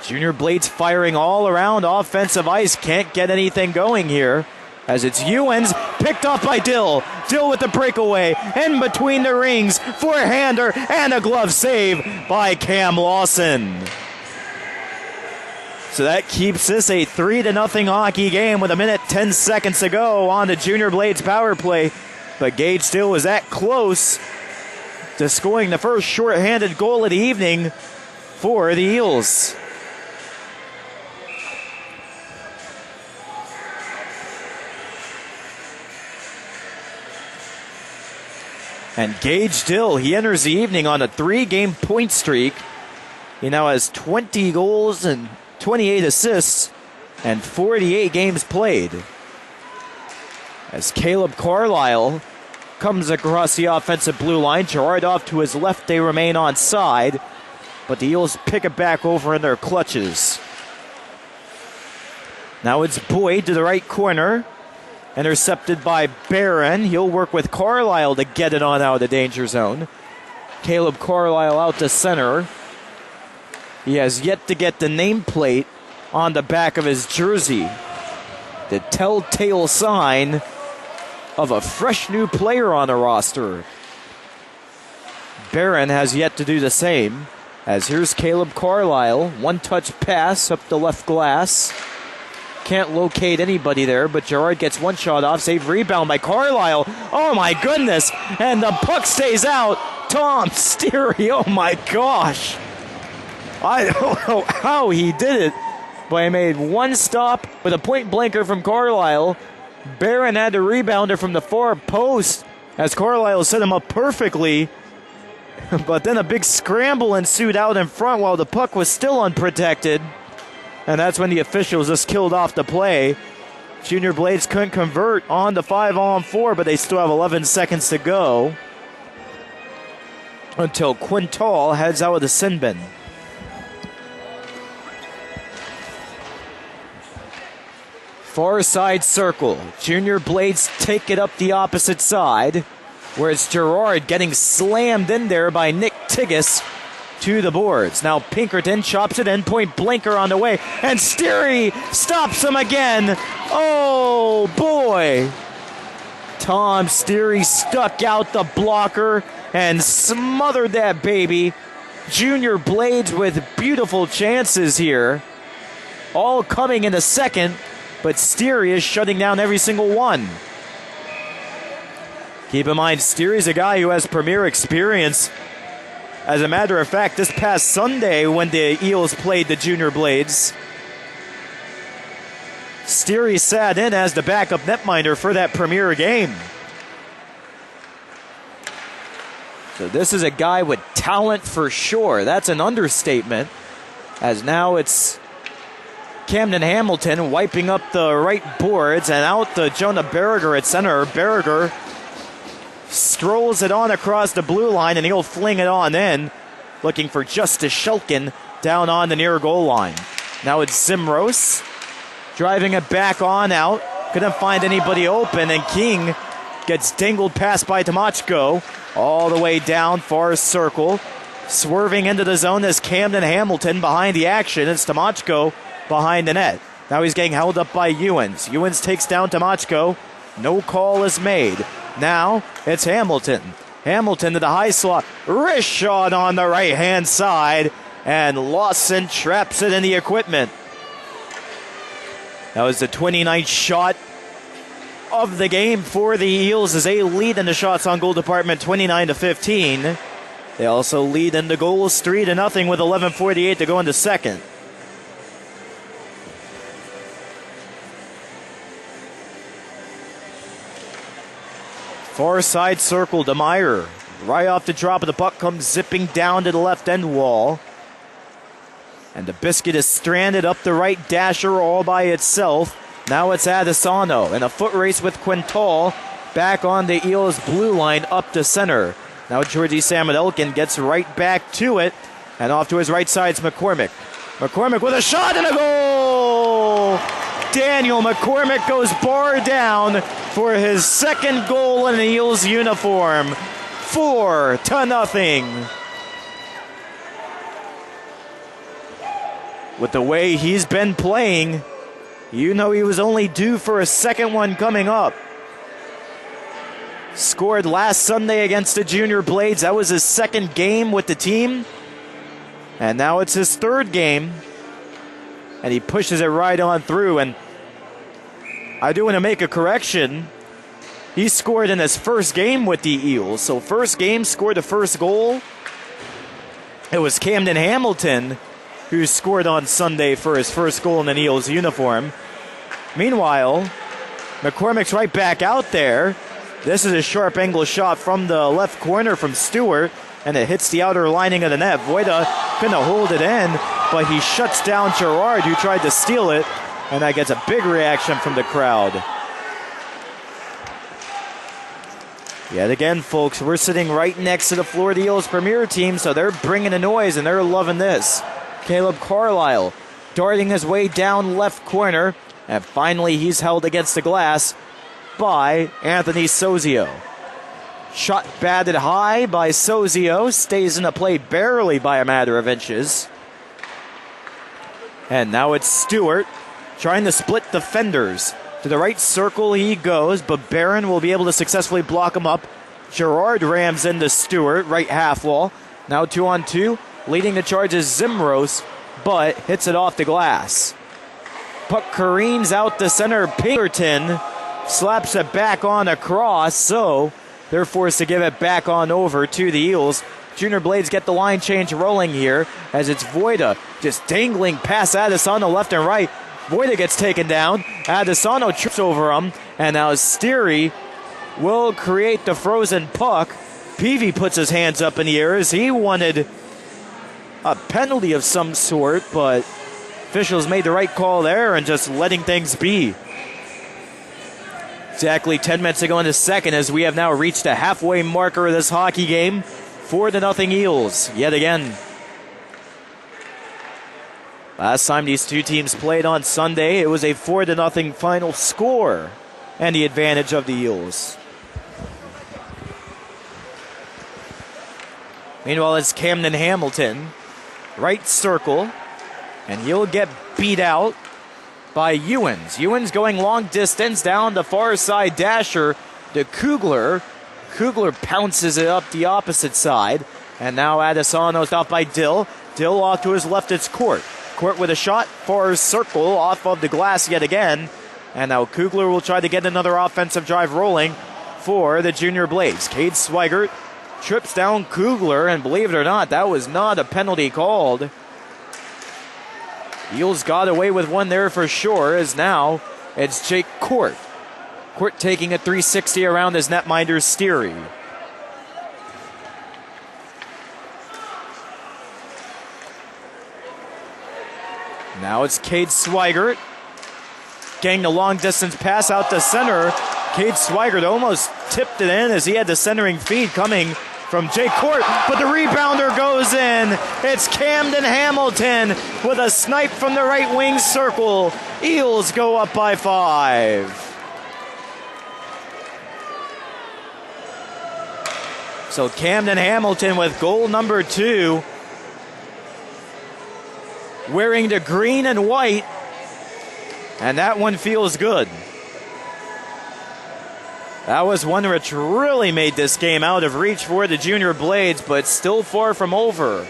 Junior Blades firing all around offensive ice. Can't get anything going here as it's Ewens picked off by Dill. Dill with the breakaway in between the rings. Forehander and a glove save by Cam Lawson. So that keeps this a 3-0 hockey game with 1:10 seconds to go on the Junior Blades power play. But Gage Dill was that close to scoring the first shorthanded goal of the evening for the Eels. And Gage Dill, he enters the evening on a 3-game point streak. He now has 20 goals and 28 assists and 48 games played. As Caleb Carlisle comes across the offensive blue line, Gerard off to his left, they remain on side, but the Eels pick it back over in their clutches. Now it's Boyd to the right corner. Intercepted by Barron. He'll work with Carlisle to get it on out of the danger zone. Caleb Carlisle out to center. He has yet to get the nameplate on the back of his jersey. The telltale sign of a fresh new player on the roster. Barron has yet to do the same. As here's Caleb Carlisle. One-touch pass up the left glass. Can't locate anybody there, but Gerard gets one shot off. Save rebound by Carlisle. Oh my goodness. And the puck stays out. Tom Steary. Oh my gosh. I don't know how he did it, but he made one stop with a point blanker from Carlisle. Barron had to rebound it from the far post as Carlisle set him up perfectly. But then a big scramble ensued out in front while the puck was still unprotected. And that's when the officials just killed off the play. Junior Blades couldn't convert on the 5-on-4, but they still have 11 seconds to go until Quintal heads out of the sin bin. Far side circle. Junior Blades take it up the opposite side, where it's Gerard getting slammed in there by Nick Tigas to the boards. Now Pinkerton chops it in, point blanker on the way, and Steary stops him again. Oh boy. Tom Steary stuck out the blocker and smothered that baby. Junior Blades with beautiful chances here. All coming in the second, but Steary is shutting down every single one. Keep in mind, Steary's a guy who has premier experience. As a matter of fact, this past Sunday when the Eels played the Junior Blades, Steary sat in as the backup netminder for that premier game. So this is a guy with talent for sure. That's an understatement. As now it's Camden Hamilton wiping up the right boards and out to Jonah Berriger at center. Berriger strolls it on across the blue line, and he'll fling it on in, looking for Justice Shulkin down on the near goal line. Now it's Zimros driving it back on out. Couldn't find anybody open, and King gets dangled past by Tomachko all the way down far circle. Swerving into the zone is Camden Hamilton behind the action. It's Tomachko behind the net. Now he's getting held up by Ewens. Ewens takes down Tomachko. No call is made. Now it's Hamilton. Hamilton to the high slot. Wrist shot on the right-hand side. And Lawson traps it in the equipment. That was the 29th shot of the game for the Eels as they lead in the shots on goal department 29-15. They also lead in the goals 3-0 with 11:48 to go in the second. Far side circle to Meyer. Right off the drop of the puck comes zipping down to the left end wall. And the biscuit is stranded up the right dasher all by itself. Now it's Adesano in a foot race with Quintal. Back on the Eels blue line up to center. Now Georgie Samuelkin gets right back to it. And off to his right side, it's McCormick. McCormick with a shot and a goal! Daniel McCormick goes bar down for his second goal in the Eels uniform. 4-0. With the way he's been playing, you know he was only due for a second one coming up. Scored last Sunday against the Junior Blades. That was his second game with the team. And now it's his third game. And he pushes it right on through. And I do want to make a correction. He scored in his first game with the Eels. So first game, scored the first goal. It was Camden Hamilton who scored on Sunday for his first goal in an Eels uniform. Meanwhile, McCormick's right back out there. This is a sharp angle shot from the left corner from Stewart, and it hits the outer lining of the net. Voida couldn't hold it in, but he shuts down Gerard, who tried to steal it, and that gets a big reaction from the crowd. Yet again, folks, we're sitting right next to the Florida Eels Premier team, so they're bringing the noise, and they're loving this. Caleb Carlisle darting his way down left corner, and finally he's held against the glass by Anthony Sozio. Shot batted high by Sozio, stays in the play barely by a matter of inches. And now it's Stewart trying to split defenders. To the right circle he goes, but Barron will be able to successfully block him up. Gerard rams into Stewart, right half wall. Now 2-on-2, leading the charge is Zimros, but hits it off the glass. Puck careens out the center. Pinkerton slaps it back on across, so they're forced to give it back on over to the Eels. Junior Blades get the line change rolling here as it's Voida just dangling past Adesano left and right. Voida gets taken down. Adesano trips over him, and now Steery will create the frozen puck. Peavy puts his hands up in the air as he wanted a penalty of some sort, but officials made the right call there and just letting things be. Exactly 10 minutes to go in the second as we have now reached the halfway marker of this hockey game. 4-0 Eels yet again. Last time these two teams played on Sunday, it was a 4-0 final score and the advantage of the Eels. Meanwhile, it's Camden Hamilton, right circle, and he'll get beat out by Ewens. Ewens going long distance down the far side dasher to Kugler. Kugler pounces it up the opposite side. And now Adesano stopped by Dill. Dill off to his left, it's Court. Court with a shot, far circle, off of the glass yet again. And now Kugler will try to get another offensive drive rolling for the Junior Blades. Cade Swigert trips down Kugler, and believe it or not, that was not a penalty called. Eels got away with one there for sure, as now it's Jake Court. Court taking a 360 around his netminder Steery. Now it's Cade Swigert getting the long distance pass out to center. Cade Swigert almost tipped it in as he had the centering feed coming from Jake Court, but the rebounder goes in. It's Camden Hamilton with a snipe from the right wing circle. Eels go up by 5. So Camden Hamilton with goal number 2, wearing the green and white, and that one feels good. That was one which really made this game out of reach for the Junior Blades, but still far from over.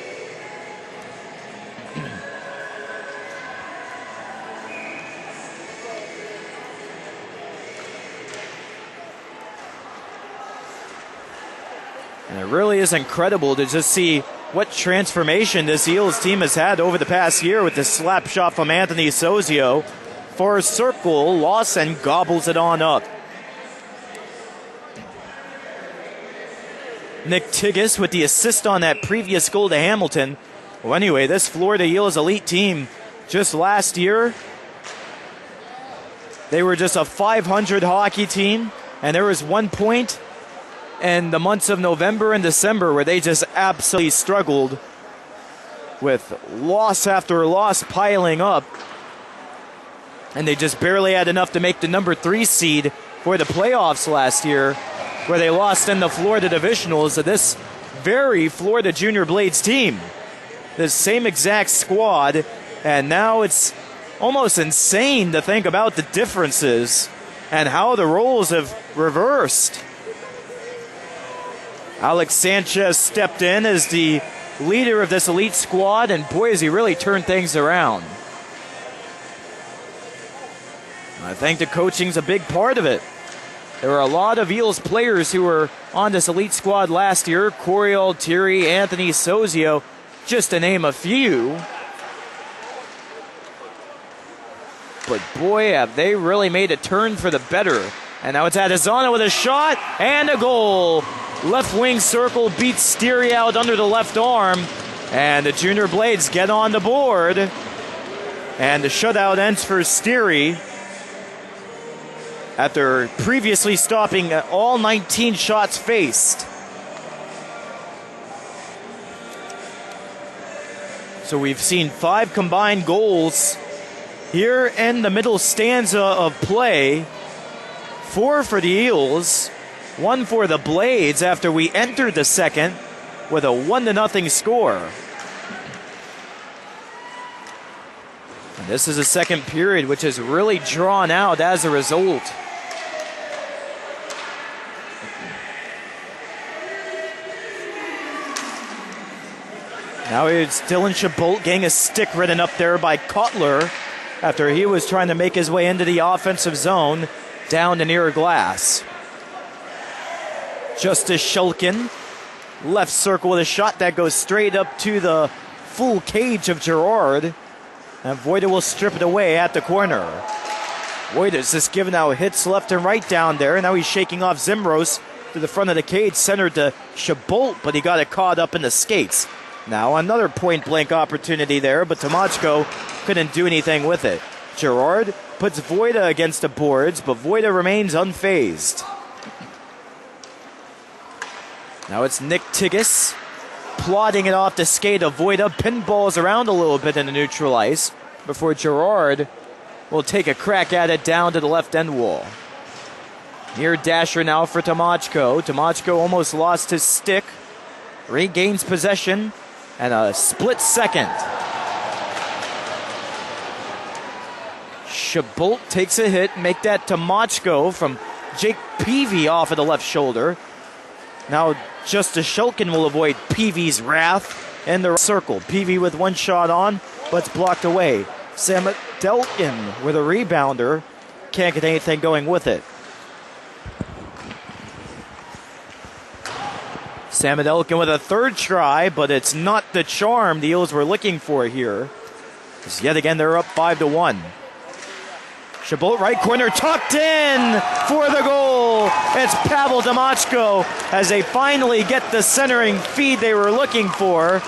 And it really is incredible to just see what transformation this Eels team has had over the past year with this slap shot from Anthony Sozio. For a circle, Lawson gobbles it on up. Nick Tigges with the assist on that previous goal to Hamilton. Well, anyway, this Florida Eels elite team just last year, they were just a 500 hockey team, and there was one point in the months of November and December where they just absolutely struggled with loss after loss piling up. And they just barely had enough to make the number 3 seed for the playoffs last year, where they lost in the Florida divisionals to this very Florida Junior Blades team. The same exact squad, and now it's almost insane to think about the differences and how the roles have reversed. Alex Sanchez stepped in as the leader of this elite squad, and boy, has he really turned things around. I think the coaching's a big part of it. There were a lot of Eels players who were on this elite squad last year. Corey Altieri, Anthony Sozio, just to name a few. But boy, have they really made a turn for the better. And now it's Adesanya with a shot and a goal. Left wing circle beats Steery out under the left arm. And the Junior Blades get on the board. And the shutout ends for Steery, after previously stopping all 19 shots faced. So we've seen 5 combined goals here in the middle stanza of play. 4 for the Eels, 1 for the Blades after we entered the second with a 1-0 score. And this is a second period which is really drawn out as a result. Now it's Dylan Chabot getting a stick ridden up there by Cutler after he was trying to make his way into the offensive zone down to near glass. Justice Shulkin, left circle with a shot that goes straight up to the full cage of Gerard. And Voida will strip it away at the corner. Voida's just giving out hits left and right down there. Now he's shaking off Zimros to the front of the cage, centered to Chabot, but he got it caught up in the skates. Now another point-blank opportunity there, but Tomachko couldn't do anything with it. Gerard puts Voida against the boards, but Voida remains unfazed. Now it's Nick Tigas plodding it off the skate of Voida. Pinballs around a little bit in the neutral ice before Gerard will take a crack at it down to the left end wall. Near dasher now for Tomachko. Tomachko almost lost his stick. Regains possession and a split second. Chabot takes a hit, make that Tomachko from Jake Peavy off of the left shoulder. Now Justice Shulkin will avoid Peavy's wrath in the circle. Peavy with one shot on, but it's blocked away. Sam Delkin with a rebounder. Can't get anything going with it. Samadelkin with a third try, but it's not the charm the Eels were looking for here. As yet again, they're up 5-1. Chabot right corner tucked in for the goal. It's Pavel Tomachko as they finally get the centering feed they were looking for.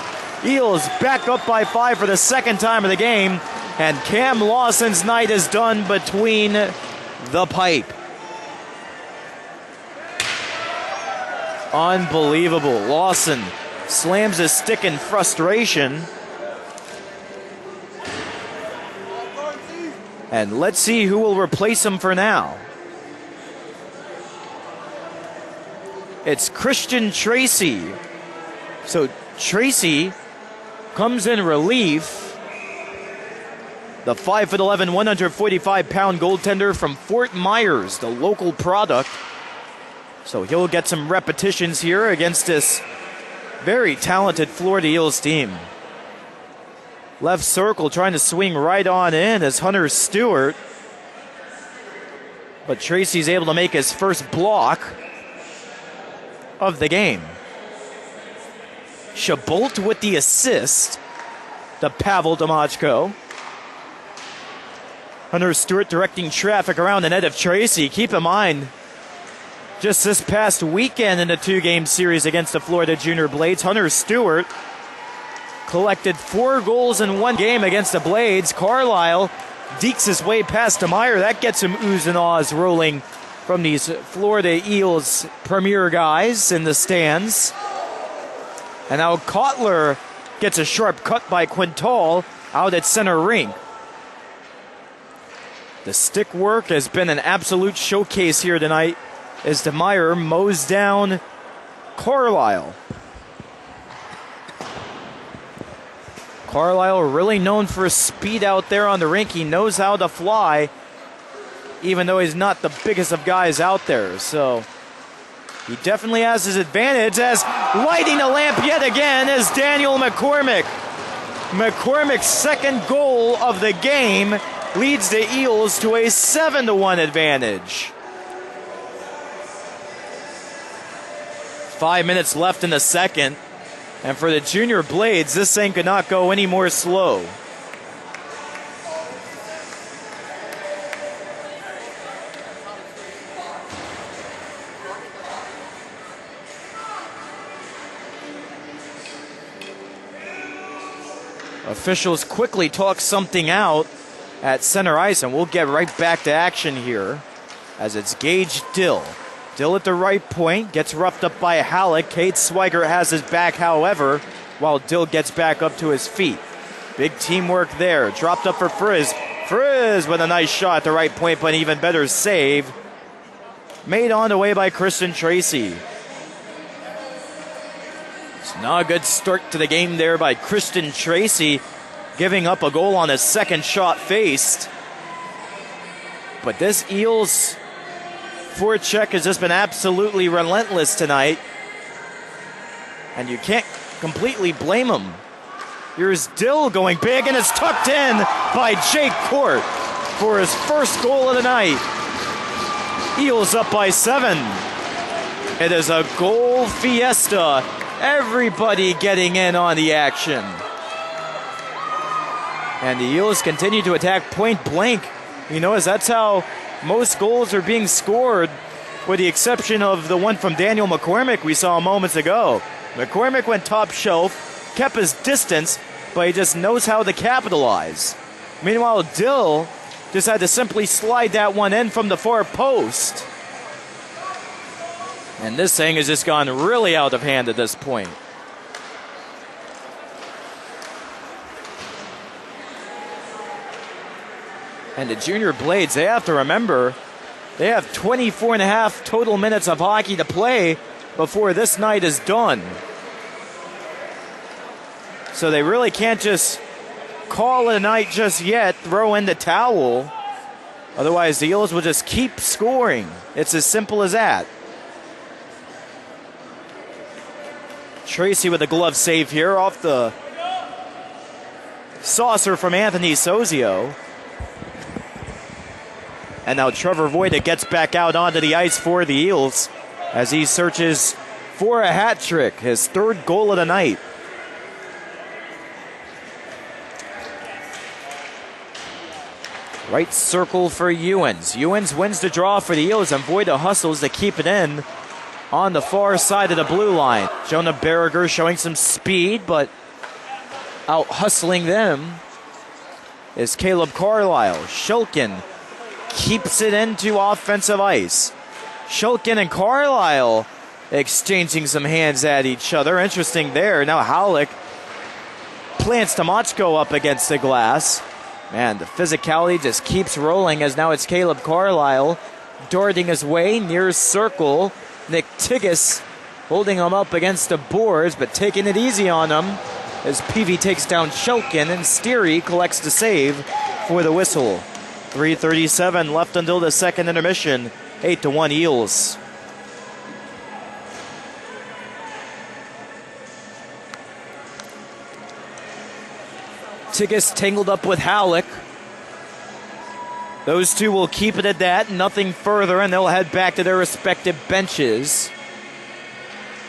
Eels back up by 5 for the second time of the game, and Cam Lawson's night is done between the pipe. Unbelievable. Lawson slams his stick in frustration. And let's see who will replace him for now. It's Christian Tracy. So Tracy comes in relief. The 5'11", 145-pound goaltender from Fort Myers, the local product. So he'll get some repetitions here against this very talented Florida Eels team. Left circle trying to swing right on in as Hunter Stewart. But Tracy's able to make his first block of the game. Chabot with the assist to Pavel Tomachko. Hunter Stewart directing traffic around the net of Tracy. Keep in mind, just this past weekend in the 2-game series against the Florida Junior Blades, Hunter Stewart collected 4 goals in 1 game against the Blades. Carlisle dekes his way past Meyer. That gets some oohs and ahs rolling from these Florida Eels premier guys in the stands. And now Kotler Gets a sharp cut by Quintal out at center ring. The stick work has been an absolute showcase here tonight as DeMeyer mows down Carlisle. Carlisle really known for his speed out there on the rink. He knows how to fly, even though he's not the biggest of guys out there. So he definitely has his advantage, as lighting the lamp yet again is Daniel McCormick. McCormick's second goal of the game leads the Eels to a 7-1 advantage. 5 minutes left in the second. And for the Junior Blades, this thing could not go any more slow. Officials quickly talk something out at center ice, and we'll get right back to action here as it's Gage Dill. Dill at the right point, gets roughed up by Halleck. Kate Swigert has his back, however, while Dill gets back up to his feet. Big teamwork there. Dropped up for Frizz. Frizz with a nice shot at the right point, but an even better save. Made on the way by Kristen Tracy. It's not a good start to the game there by Kristen Tracy, giving up a goal on his second shot faced. But this Eels forecheck has just been absolutely relentless tonight, and you can't completely blame him. Here's Dill going big, and it's tucked in by Jake Court for his first goal of the night. Eels up by 7. It is a goal fiesta. Everybody getting in on the action. And the Eels continue to attack point blank. You know, as that's how most goals are being scored, with the exception of the one from Daniel McCormick we saw moments ago. McCormick went top shelf, kept his distance, but he just knows how to capitalize. Meanwhile, Dill just had to simply slide that one in from the far post. And this thing has just gone really out of hand at this point. And the Junior Blades, they have to remember, they have 24 and a half total minutes of hockey to play before this night is done. So they really can't just call it a night just yet, throw in the towel. Otherwise, the Eels will just keep scoring. It's as simple as that. Tracy with a glove save here off the saucer from Anthony Sozio. And now Trevor Voida gets back out onto the ice for the Eels as he searches for a hat trick, his third goal of the night. Right circle for Ewens. Ewens wins the draw for the Eels, and Voida hustles to keep it in on the far side of the blue line. Jonah Berriger showing some speed, but out hustling them is Caleb Carlisle. Shulkin keeps it into offensive ice. Shulkin and Carlisle exchanging some hands at each other. Interesting there. Now Halleck plants Tomachko up against the glass. Man, the physicality just keeps rolling as now it's Caleb Carlisle darting his way near circle. Nick Tigas holding him up against the boards, but taking it easy on him as Peavy takes down Shulkin, and Steary collects the save for the whistle. 3:37 left until the second intermission. 8-1 Eels. Tigas tangled up with Halleck. Those two will keep it at that, nothing further, and they'll head back to their respective benches.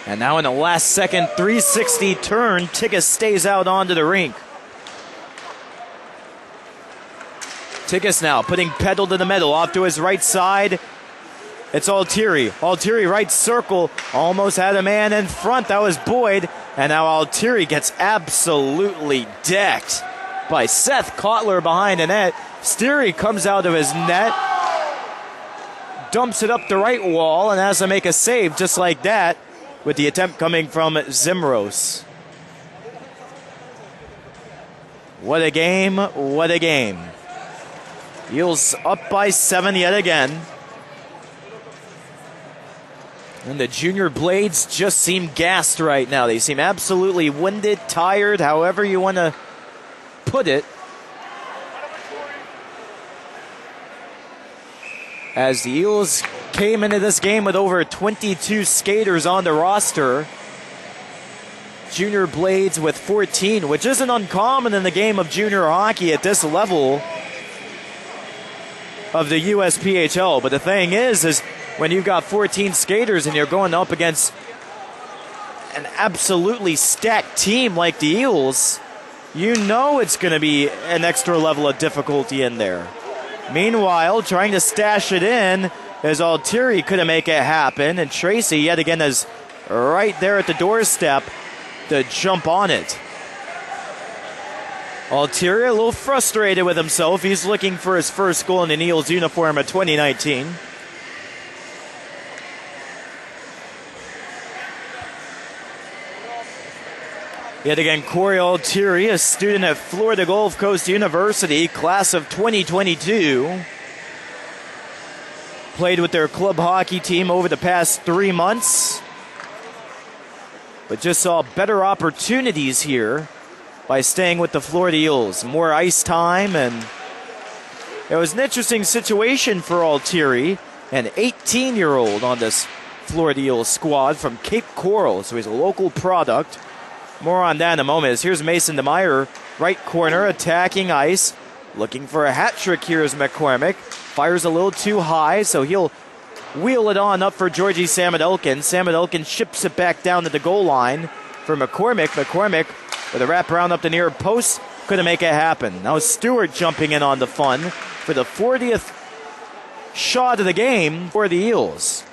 And now in the last second 360 turn, Tigas stays out onto the rink. Tigas now putting pedal to the middle, off to his right side. It's Altieri. Altieri right circle, almost had a man in front. That was Boyd. And now Altieri gets absolutely decked by Seth Kotler behind the net. Steary comes out of his net, dumps it up the right wall, and has to make a save just like that, with the attempt coming from Zimros. What a game, what a game. Eels up by 7 yet again. And the Junior Blades just seem gassed right now. They seem absolutely winded, tired, however you want to put it. As the Eels came into this game with over 22 skaters on the roster. Junior Blades with 14, which isn't uncommon in the game of junior hockey at this level of the USPHL. But the thing is when you've got 14 skaters and you're going up against an absolutely stacked team like the Eels, you know it's going to be an extra level of difficulty in there. Meanwhile, trying to stash it in as Altieri couldn't make it happen, and Tracy yet again is right there at the doorstep to jump on it. Altieri a little frustrated with himself. He's looking for his first goal in the Eels uniform of 2019. Yet again, Corey Altieri, a student at Florida Gulf Coast University, class of 2022. Played with their club hockey team over the past 3 months, but just saw better opportunities here by staying with the Florida Eels. More ice time, and it was an interesting situation for Altieri, an 18-year-old on this Florida Eels squad from Cape Coral, so he's a local product. More on that in a moment. As here's Mason DeMeyer, right corner, attacking ice. Looking for a hat trick here is McCormick. Fires a little too high, so he'll wheel it on up for Georgie Samadelkin. Samadelkin ships it back down to the goal line for McCormick. McCormick with a wraparound up the near post. Couldn't make it happen. Now Stewart jumping in on the fun for the 40th shot of the game for the Eels.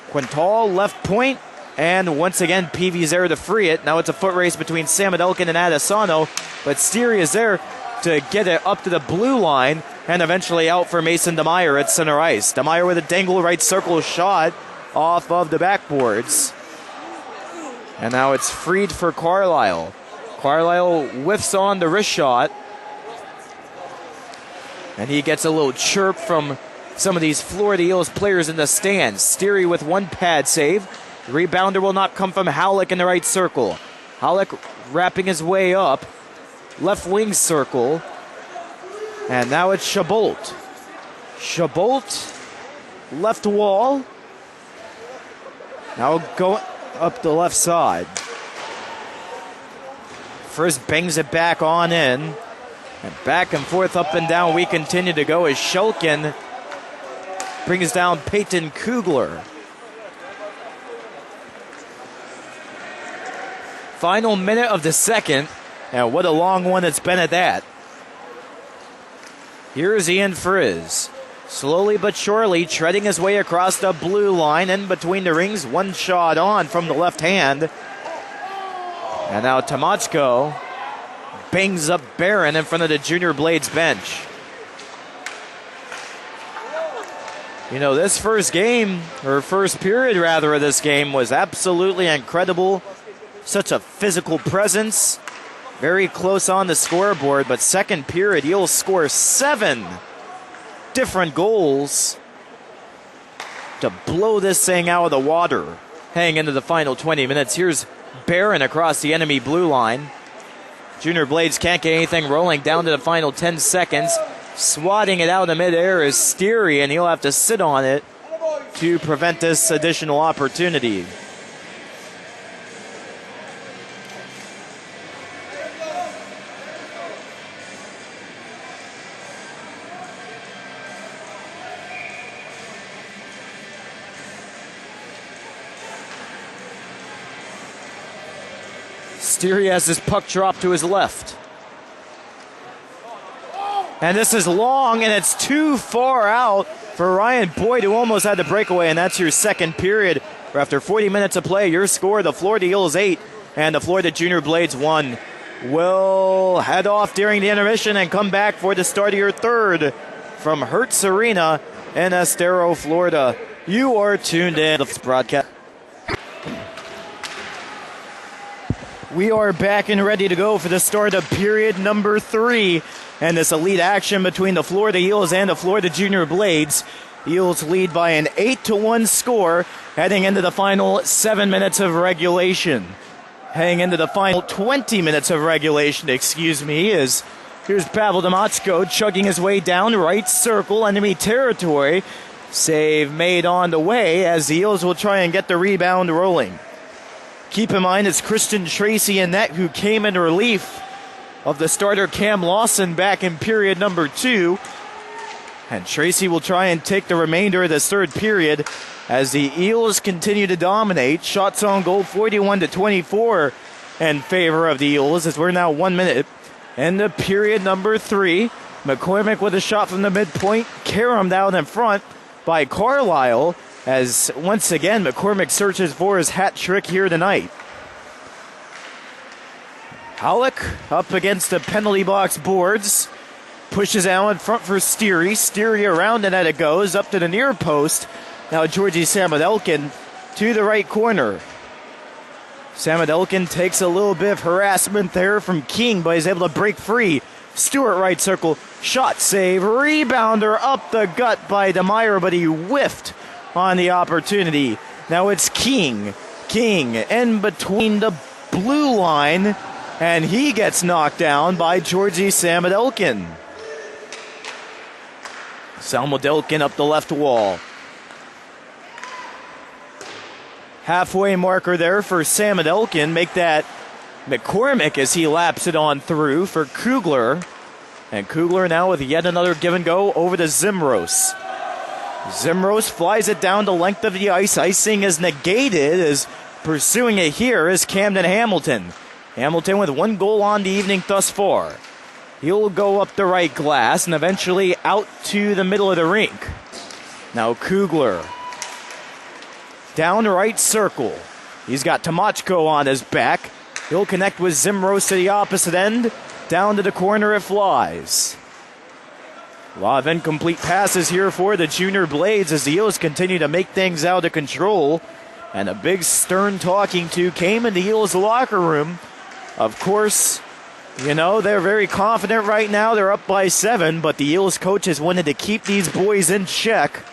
Quintal left point. And once again, Peavy's there to free it. Now it's a foot race between Samadelkin and Adesano. But Steary is there to get it up to the blue line and eventually out for Mason DeMeyer at center ice. DeMeyer with a dangle right circle shot off of the backboards. And now it's freed for Carlisle. Carlisle whiffs on the wrist shot. And he gets a little chirp from some of these Florida Eels players in the stands. Steary with one pad save. The rebounder will not come from Howlick in the right circle. Howlick wrapping his way up. Left wing circle. And now it's Shabolt. Shabolt, left wall. Now going up the left side. First bangs it back on in. And back and forth, up and down we continue to go as Shulkin brings down Peyton Kugler. Final minute of the second, and what a long one it's been at that. Here's Ian Frizz, slowly but surely treading his way across the blue line in between the rings. One shot on from the left hand. And now Tomachko bangs up Barron in front of the Junior Blades bench. You know, this first game, or first period rather of this game, was absolutely incredible. Such a physical presence. Very close on the scoreboard, but second period, Eels score 7 different goals to blow this thing out of the water. Heading into the final 20 minutes. Here's Barron across the enemy blue line. Junior Blades can't get anything rolling down to the final 10 seconds. Swatting it out in midair is Steary, and he'll have to sit on it to prevent this additional opportunity. Steary has his puck drop to his left. And this is long, and it's too far out for Ryan Boyd, who almost had the breakaway, and that's your second period. After 40 minutes of play, your score, the Florida Eels 8 and the Florida Junior Blades 1. We'll head off during the intermission and come back for the start of your third from Hertz Arena in Estero, Florida. You are tuned in to this broadcast. We are back and ready to go for the start of period number 3. And this elite action between the Florida Eels and the Florida Junior Blades. Eels lead by an 8-1 score heading into the final 7 minutes of regulation. Heading into the final 20 minutes of regulation, here's Pavel Demotsko chugging his way down right circle, enemy territory. Save made on the way as the Eels will try and get the rebound rolling. Keep in mind it's Christian Tracy in net who came in relief of the starter Cam Lawson back in period number 2. And Tracy will try and take the remainder of this third period as the Eels continue to dominate. Shots on goal 41-24 in favor of the Eels as we're now 1 minute into period number 3. McCormick with a shot from the midpoint, caromed out in front by Carlisle as once again McCormick searches for his hat trick here tonight. Halleck up against the penalty box boards. Pushes out in front for Steery. Steery around the net it goes, up to the near post. Now Georgie Samudelkin to the right corner. Samudelkin takes a little bit of harassment there from King, but he's able to break free. Stewart right circle, shot save, rebounder up the gut by DeMeyer, but he whiffed on the opportunity. Now it's King. King in between the blue line, and he gets knocked down by Georgie Samudelkin. Samudelkin up the left wall. Halfway marker there for Samudelkin. Make that McCormick as he laps it on through for Kugler. And Kugler now with yet another give and go over to Zimros. Zimros flies it down the length of the ice. Icing is negated as pursuing it here is Camden Hamilton. Hamilton with 1 goal on the evening thus far. He'll go up the right glass and eventually out to the middle of the rink. Now Kugler. Down right circle. He's got Tomochko on his back. He'll connect with Zimros to the opposite end. Down to the corner it flies. A lot of incomplete passes here for the Junior Blades as the Eels continue to make things out of control. And a big stern talking to came in the Eels locker room. Of course, you know, they're very confident right now. They're up by 7, but the Eels coaches wanted to keep these boys in check.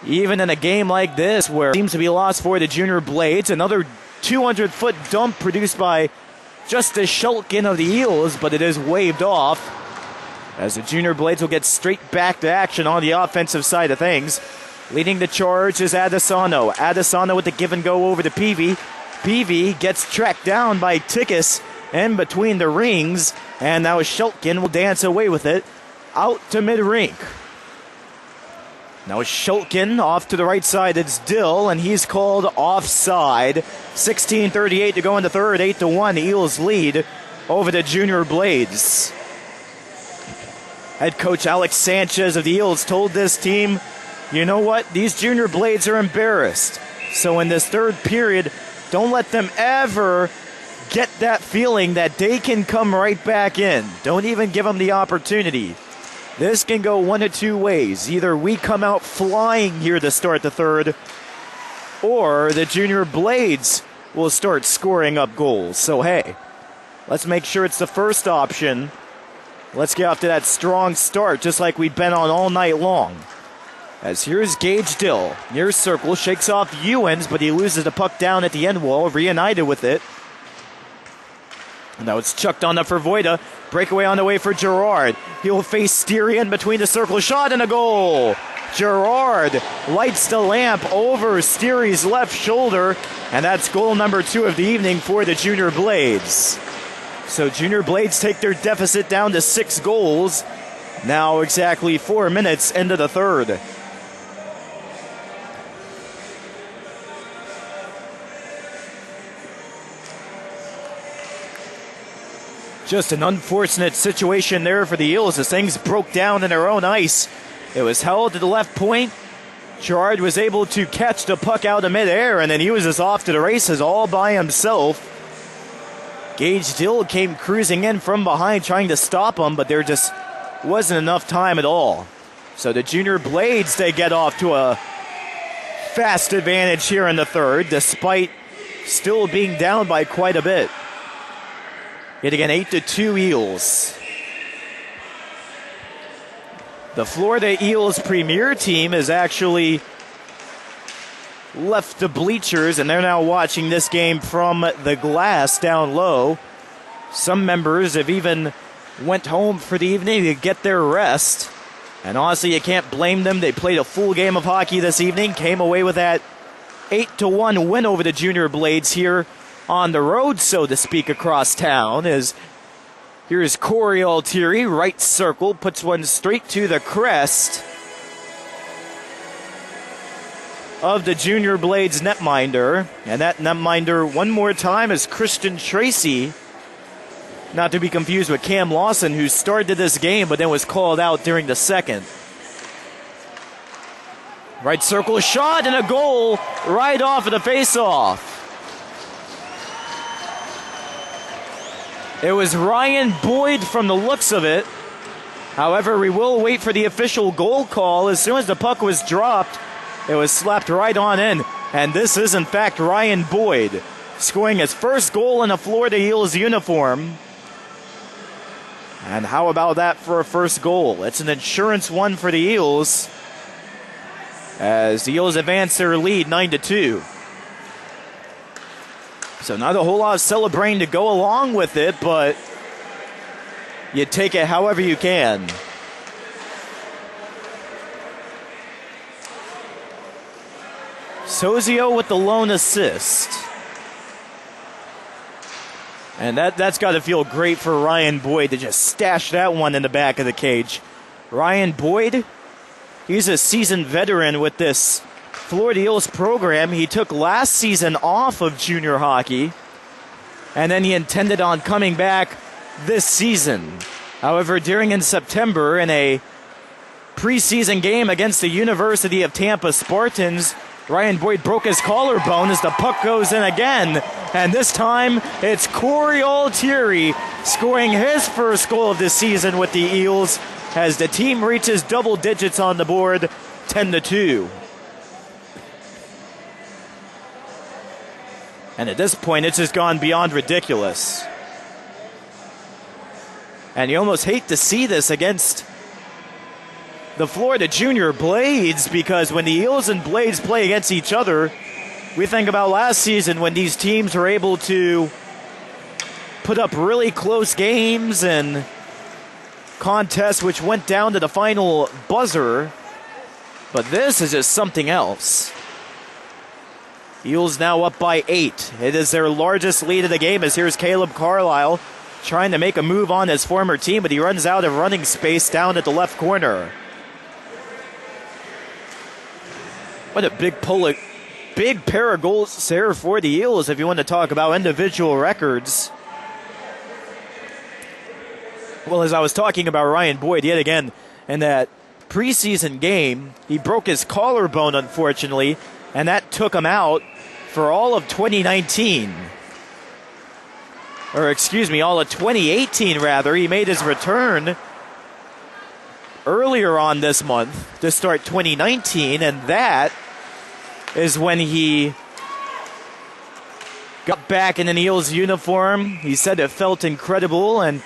Even in a game like this where it seems to be lost for the Junior Blades. Another 200-foot dump produced by Justice Shulkin of the Eels, but it is waved off as the Junior Blades will get straight back to action on the offensive side of things. Leading the charge is Adesano. Adesano with the give and go over to Peavy. Peavy gets tracked down by Tickus in between the rings, and now Shulkin will dance away with it out to mid-rink. Now Shulkin off to the right side, it's Dill, and he's called offside. 16:38 to go in the third, 8-1, Eels lead over the Junior Blades. Head coach Alex Sanchez of the Eels told this team, you know what, these Junior Blades are embarrassed. So in this third period, don't let them ever get that feeling that they can come right back in. Don't even give them the opportunity. This can go one of two ways. Either we come out flying here to start the third, or the Junior Blades will start scoring up goals. So hey, let's make sure it's the first option. Let's get off to that strong start just like we've been on all night long. As here's Gage Dill, near circle, shakes off Ewens, but he loses the puck down at the end wall, reunited with it. Now it's chucked on up for Voida. Breakaway on the way for Gerard. He'll face Steery in between the circle. Shot and a goal. Gerard lights the lamp over Steery's left shoulder. And that's goal number 2 of the evening for the Junior Blades. So Junior Blades take their deficit down to 6 goals. Now exactly 4 minutes into the third. Just an unfortunate situation there for the Eels as things broke down in their own ice. It was held to the left point. Gerard was able to catch the puck out of midair, and then he was just off to the races all by himself. Gage Dill came cruising in from behind trying to stop him, but there just wasn't enough time at all. So the Junior Blades, they get off to a fast advantage here in the third, despite still being down by quite a bit. Yet again, 8-2 Eels. The Florida Eels premier team has actually left the bleachers, and they're now watching this game from the glass down low. Some members have even went home for the evening to get their rest. And honestly, you can't blame them. They played a full game of hockey this evening, came away with that 8-1 win over the Junior Blades here on the road, so to speak, across town. Here's Corey Altieri, right circle, puts one straight to the crest of the Junior Blades netminder. And that netminder one more time is Christian Tracy, not to be confused with Cam Lawson, who started this game but then was called out during the second. Right circle shot and a goal right off of the faceoff. It was Ryan Boyd from the looks of it. However, we will wait for the official goal call. As soon as the puck was dropped, it was slapped right on in. And this is, in fact, Ryan Boyd scoring his first goal in a Florida Eels uniform. And how about that for a first goal? It's an insurance one for the Eels, as the Eels advance their lead 9-2. So not a whole lot of celebrating to go along with it, but you take it however you can. Sozio with the lone assist. And that's got to feel great for Ryan Boyd to just stash that one in the back of the cage. Ryan Boyd, he's a seasoned veteran with this Florida Eels program. He took last season off of junior hockey, and then he intended on coming back this season. However, in September, in a preseason game against the University of Tampa Spartans, Ryan Boyd broke his collarbone as the puck goes in again. And this time, it's Corey Altieri scoring his first goal of the season with the Eels as the team reaches double digits on the board, 10-2. And at this point, it's just gone beyond ridiculous. And you almost hate to see this against the Florida Junior Blades, because when the Eels and Blades play against each other, we think about last season when these teams were able to put up really close games and contests which went down to the final buzzer. But this is just something else. Eels now up by 8. It is their largest lead of the game, as here's Caleb Carlisle trying to make a move on his former team, but he runs out of running space down at the left corner. What a big pair of goals there for the Eels if you want to talk about individual records. Well, as I was talking about Ryan Boyd, yet again, in that preseason game, he broke his collarbone, unfortunately, and that took him out for all of 2019. Or excuse me, all of 2018 rather. He made his return earlier on this month to start 2019, and that is when he got back in an Eels uniform. He said it felt incredible, and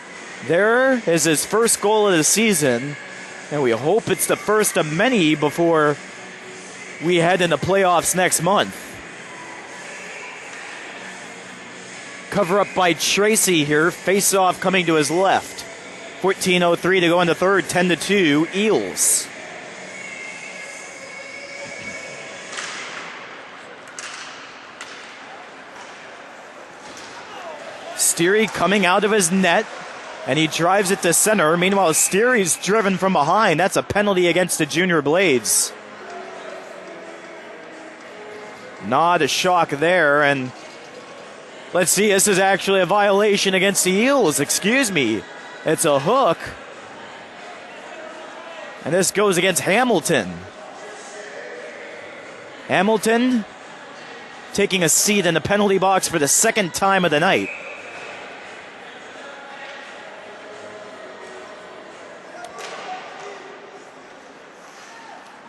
there is his first goal of the season, and we hope it's the first of many before we head into playoffs next month. Cover up by Tracy here, face-off coming to his left. 14:03 to go in the third, 10-2, Eels. Steary coming out of his net, and he drives it to center. Meanwhile, Steary's driven from behind. That's a penalty against the Junior Blades. Not a shock there, and let's see, this is actually a violation against the Eels. Excuse me. It's a hook. And this goes against Hamilton. Hamilton taking a seat in the penalty box for the second time of the night.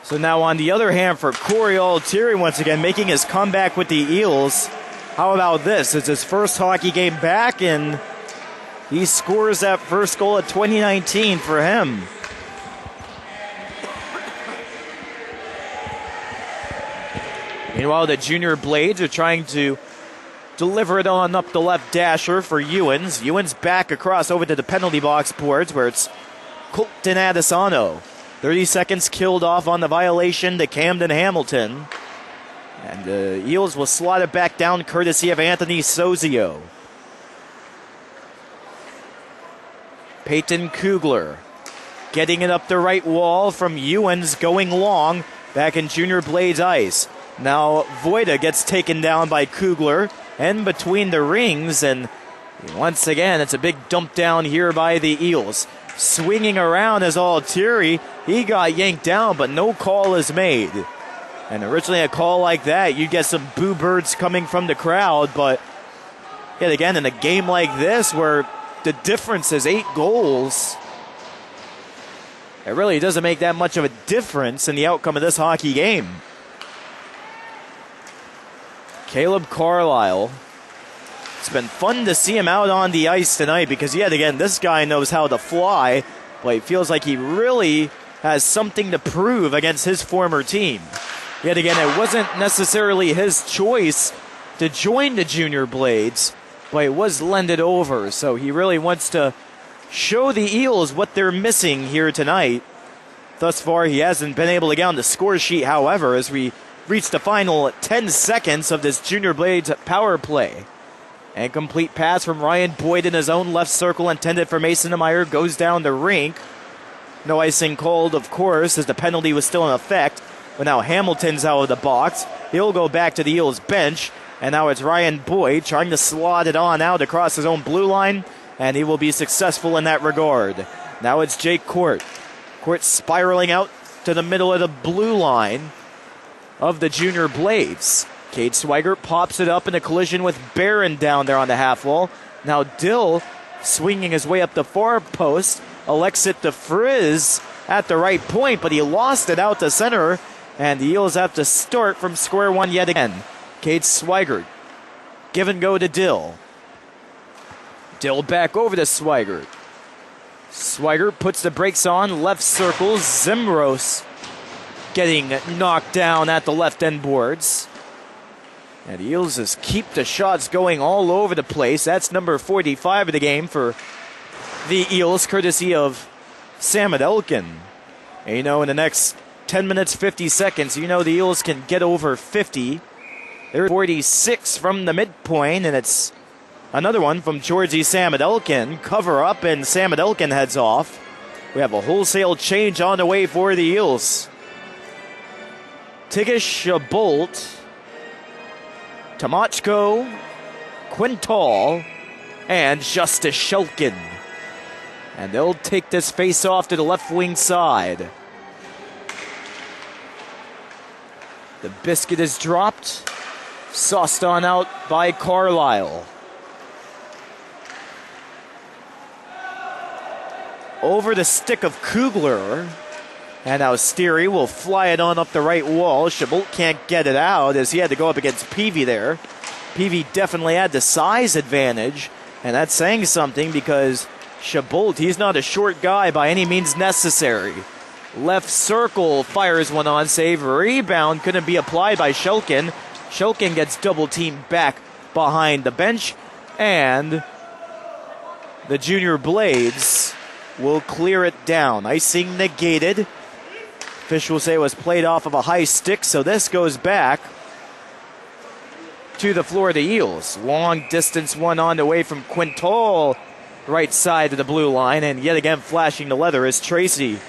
So now on the other hand for Corey Altieri once again making his comeback with the Eels. how about this? It's his first hockey game back, and he scores that first goal of 2019 for him. Meanwhile, the Junior Blades are trying to deliver it on up the left dasher for Ewens. Ewens back across over to the penalty box boards where it's Colton Adesano. 30 seconds killed off on the violation to Camden Hamilton. And the Eels will slot it back down courtesy of Anthony Sozio. Peyton Kugler getting it up the right wall from Ewens, going long back in Junior Blades ice. Now Voida gets taken down by Kugler and between the rings, and once again it's a big dump down here by the Eels. Swinging around is Altieri. He got yanked down, but no call is made. And originally a call like that, you'd get some boo birds coming from the crowd, but yet again in a game like this where the difference is 8 goals, it really doesn't make that much of a difference in the outcome of this hockey game. Caleb Carlisle. It's been fun to see him out on the ice tonight because yet again, this guy knows how to fly, but he feels like he really has something to prove against his former team. Yet again, it wasn't necessarily his choice to join the Junior Blades, but it was lended over, so he really wants to show the Eels what they're missing here tonight. Thus far, he hasn't been able to get on the score sheet, however, as we reach the final 10 seconds of this Junior Blades power play. And complete pass from Ryan Boyd in his own left circle, intended for Mason Meyer, goes down the rink. No icing called, of course, as the penalty was still in effect. But now Hamilton's out of the box. He'll go back to the Eels bench. And now it's Ryan Boyd trying to slot it on out across his own blue line. And he will be successful in that regard. Now it's Jake Court. Court spiraling out to the middle of the blue line of the Junior Blades. Cade Swigert pops it up in a collision with Barron down there on the half wall. Now Dill swinging his way up the far post. Alexit DeFrizz at the right point, but he lost it out to center. And the Eels have to start from square one yet again. Cade Swigert. Give and go to Dill. Dill back over to Swigert. Swigert puts the brakes on. Left circle. Zimros getting knocked down at the left end boards. And the Eels just keep the shots going all over the place. That's number 45 of the game for the Eels, courtesy of Sam Adelkin. And you know, in the next 10 minutes, 50 seconds, you know the Eels can get over 50. They're 46 from the midpoint, and it's another one from Georgie Sam Adelkin. Cover up, and Sam Adelkin heads off. We have a wholesale change on the way for the Eels. Tigish Bolt, Tomachko, Quintal, and Justice Shulkin. And they'll take this face off to the left wing side. The biscuit is dropped. Sauced on out by Carlisle. Over the stick of Kugler. And now Steary will fly it on up the right wall. Shabolt can't get it out as he had to go up against Peavy there. Peavy definitely had the size advantage. And that's saying something because Shabolt, he's not a short guy by any means necessary. Left circle fires one on save. Rebound couldn't be applied by Shulkin. Shulkin gets double teamed back behind the bench. And the Junior Blades will clear it down. Icing negated. Officials say it was played off of a high stick, so this goes back to the Florida Eels. Long distance one on the way from Quintal, right side of the blue line, and yet again flashing the leather is Tracy.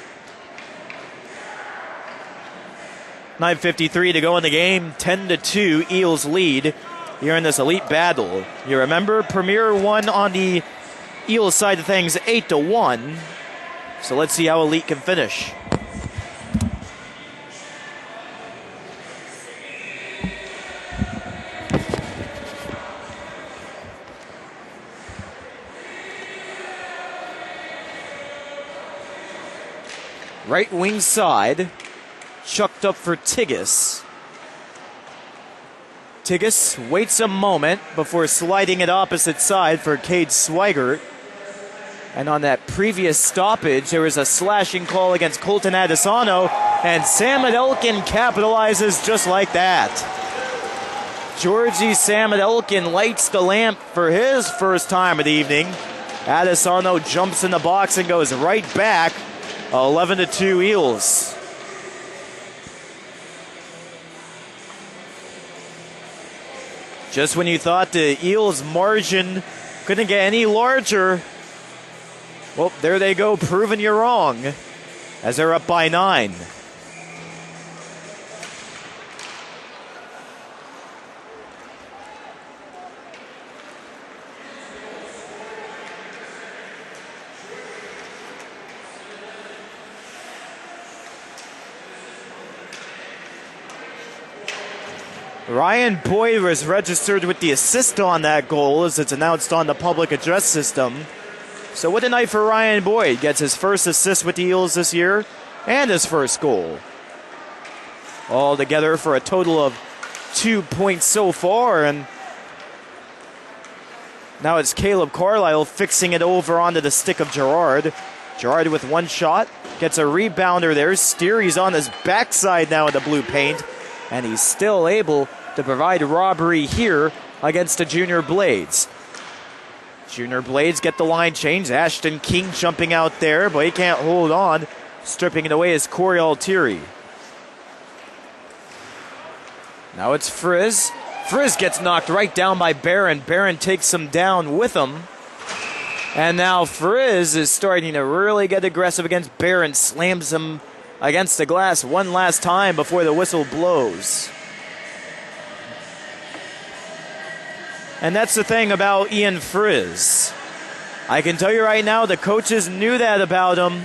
9:53 to go in the game. 10-2 Eels lead here in this elite battle. You remember Premier won on the Eels side of things 8-1. So let's see how Elite can finish. Right wing side, chucked up for Tigges. Tigges waits a moment before sliding it opposite side for Cade Swigert. And on that previous stoppage, there was a slashing call against Colton Adesano, and Sam Elkin capitalizes just like that. Georgie Sam Elkin lights the lamp for his first time of the evening. Adesano jumps in the box and goes right back. 11-2 Eels. Just when you thought the Eels' margin couldn't get any larger, well, there they go, proving you wrong, as they're up by 9. Ryan Boyd was registered with the assist on that goal, as it's announced on the public address system. So what a night for Ryan Boyd. Gets his first assist with the Eels this year and his first goal. All together for a total of 2 points so far. And now it's Caleb Carlisle fixing it over onto the stick of Gerard. Gerard with one shot. Gets a rebounder there. Steery's on his backside now in the blue paint. And he's still able to provide robbery here against the Junior Blades. Junior Blades get the line change. Ashton King jumping out there, but he can't hold on. Stripping it away is Corey Altieri. Now it's Frizz. Frizz gets knocked right down by Barron. Barron takes him down with him. And now Frizz is starting to really get aggressive against Barron. Slams him against the glass one last time before the whistle blows. And that's the thing about Ian Frizz. I can tell you right now, the coaches knew that about him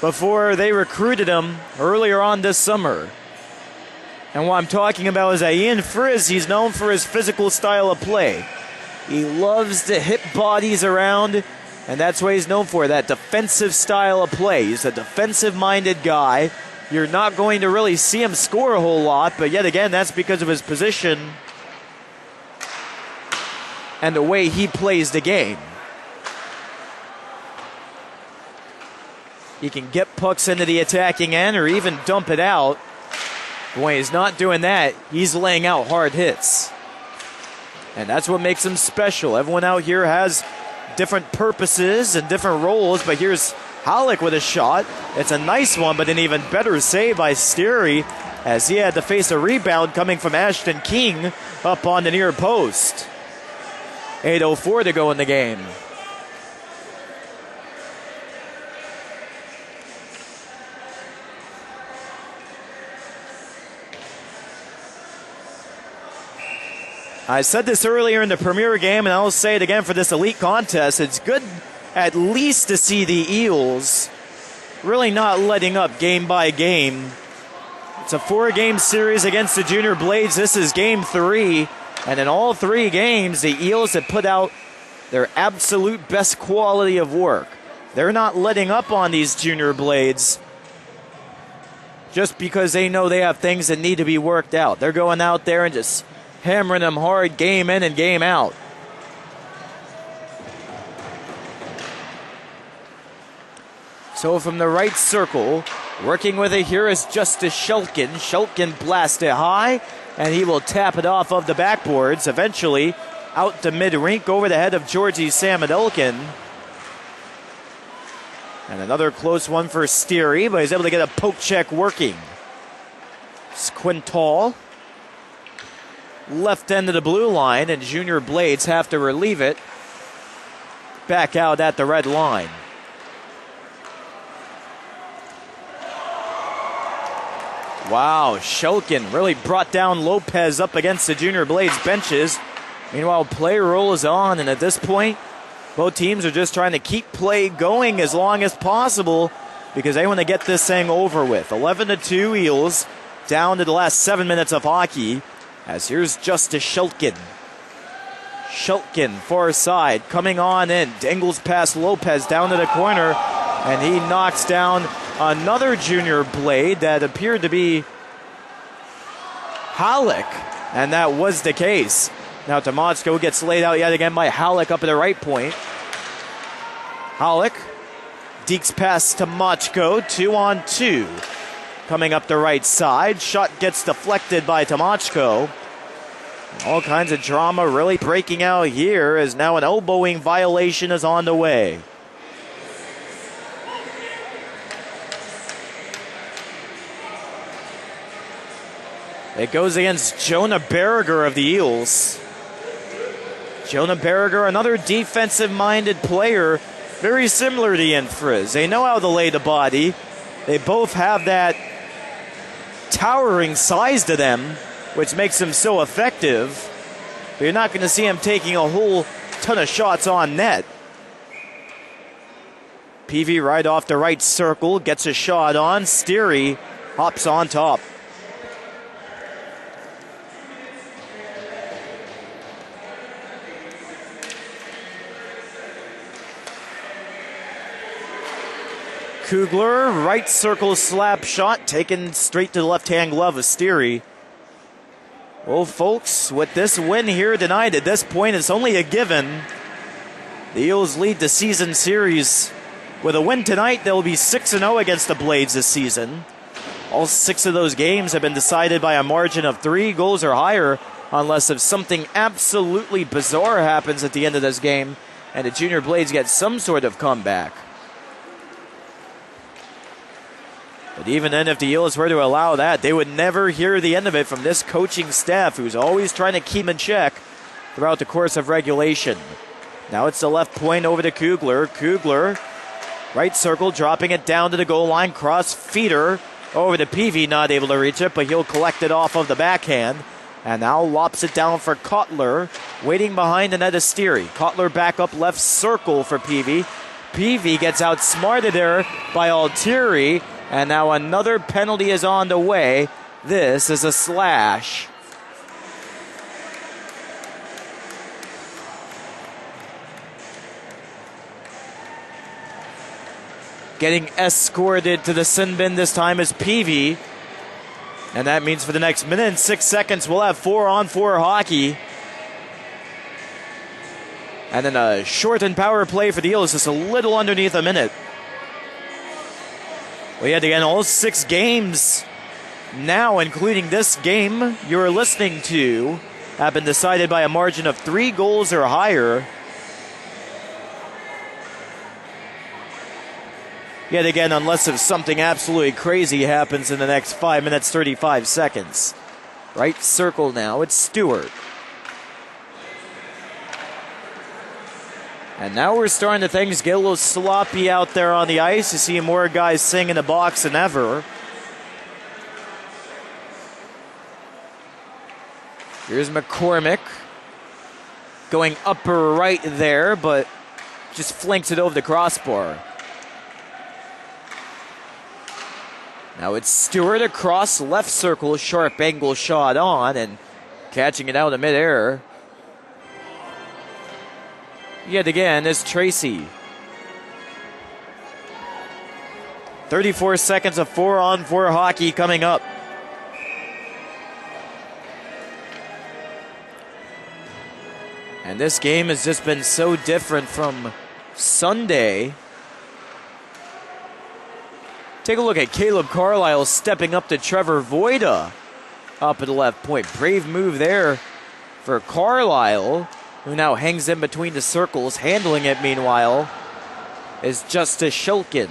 before they recruited him earlier on this summer. And what I'm talking about is that Ian Frizz, he's known for his physical style of play. He loves to hit bodies around, and that's what he's known for, that defensive style of play. He's a defensive-minded guy. You're not going to really see him score a whole lot, but yet again, that's because of his position and the way he plays the game. He can get pucks into the attacking end or even dump it out. But when he's not doing that, he's laying out hard hits. And that's what makes him special. Everyone out here has different purposes and different roles, but here's Halleck with a shot. It's a nice one, but an even better save by Steery, as he had to face a rebound coming from Ashton King up on the near post. 8:04 to go in the game. I said this earlier in the premier game, and I'll say it again for this elite contest. It's good at least to see the Eels really not letting up game by game. It's a 4-game series against the Junior Blades. This is game 3. And in all 3 games, the Eels have put out their absolute best quality of work. They're not letting up on these Junior Blades just because they know they have things that need to be worked out. They're going out there and just hammering them hard game in and game out. So from the right circle, working with it here is Justice Shulkin. Shulkin blasts it high, and he will tap it off of the backboards, eventually out to mid-rink over the head of Georgie Samadilkin. And another close one for Steery, but he's able to get a poke check working. It's Quintal. Left end of the blue line, and Junior Blades have to relieve it back out at the red line. Wow, Shulkin really brought down Lopez up against the Junior Blades benches. Meanwhile, play roll is on, and at this point, both teams are just trying to keep play going as long as possible because they want to get this thing over with. 11-2 Eels, down to the last 7 minutes of hockey. As here's Justice Shulkin. Shulkin, far side, coming on in. Dangles past Lopez down to the corner, and he knocks down another Junior Blade that appeared to be Halleck. And that was the case. Now Tomaczko gets laid out yet again by Halleck up at the right point. Halleck dekes past Tomaczko, 2-on-2. Coming up the right side. Shot gets deflected by Tomaczko. All kinds of drama really breaking out here as now an elbowing violation is on the way. It goes against Jonah Berger of the Eels. Jonah Berger, another defensive-minded player, very similar to Ian Frizz. They know how to lay the body. They both have that towering size to them, which makes them so effective. But you're not going to see him taking a whole ton of shots on net. Peavy right off the right circle, gets a shot on. Steary hops on top. Kugler, right circle slap shot, taken straight to the left-hand glove of Steary. Well, folks, with this win here tonight, at this point, it's only a given. The Eels lead the season series. With a win tonight, they'll be 6-0 against the Blades this season. All 6 of those games have been decided by a margin of 3 goals or higher, unless if something absolutely bizarre happens at the end of this game and the Junior Blades get some sort of comeback. But even then, if the Eels were to allow that, they would never hear the end of it from this coaching staff, who's always trying to keep in check throughout the course of regulation. Now it's the left point over to Kugler. Kugler, right circle, dropping it down to the goal line. Cross feeder over to Peavy, not able to reach it, but he'll collect it off of the backhand. And now lops it down for Kotler, waiting behind the net of Steary. Kotler back up left circle for Peavy. Peavy gets outsmarted there by Altieri. And now another penalty is on the way. This is a slash. Getting escorted to the sin bin this time is Peavy. And that means for the next minute and 6 seconds, we'll have 4-on-4 hockey. And then a shortened power play for the Eels, just a little underneath a minute. We had again all 6 games now, including this game you're listening to, have been decided by a margin of 3 goals or higher. Yet again, unless if something absolutely crazy happens in the next 5 minutes, 35 seconds. Right circle now, it's Stewart. And now we're starting to things get a little sloppy out there on the ice. You see more guys sitting in the box than ever. Here's McCormick going upper right there, but just flanks it over the crossbar. Now it's Stewart across left circle, sharp angle shot on, and catching it out of midair. Yet again is Tracy. 34 seconds of 4-on-4 hockey coming up. And this game has just been so different from Sunday. Take a look at Caleb Carlisle stepping up to Trevor Voida up at the left point. Brave move there for Carlisle, who now hangs in between the circles. Handling it, meanwhile, is Justice Shulkin.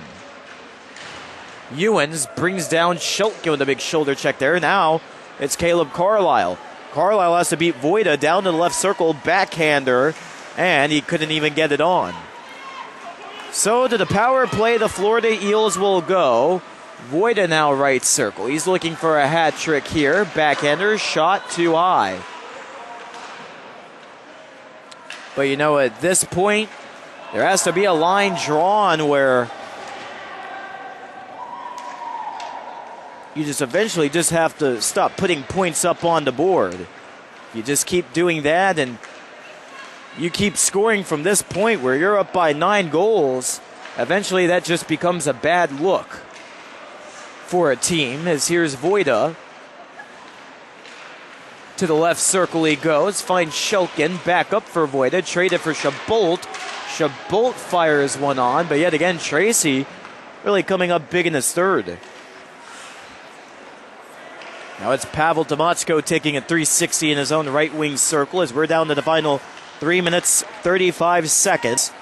Ewens brings down Shulkin with a big shoulder check there. Now it's Caleb Carlisle. Carlisle has to beat Voida down to the left circle, backhander, and he couldn't even get it on. So to the power play, the Florida Eels will go. Voida now right circle. He's looking for a hat trick here. Backhander, shot too high. But you know, at this point, there has to be a line drawn where you just eventually just have to stop putting points up on the board. You just keep doing that and you keep scoring from this point where you're up by 9 goals. Eventually that just becomes a bad look for a team, as here's Voida. To the left circle he goes, finds Shulkin, back up for Voida, traded for Shabolt. Shabolt fires one on, but yet again Tracy really coming up big in his third. Now it's Pavel Tomatsko taking a 360 in his own right wing circle as we're down to the final 3 minutes, 35 seconds.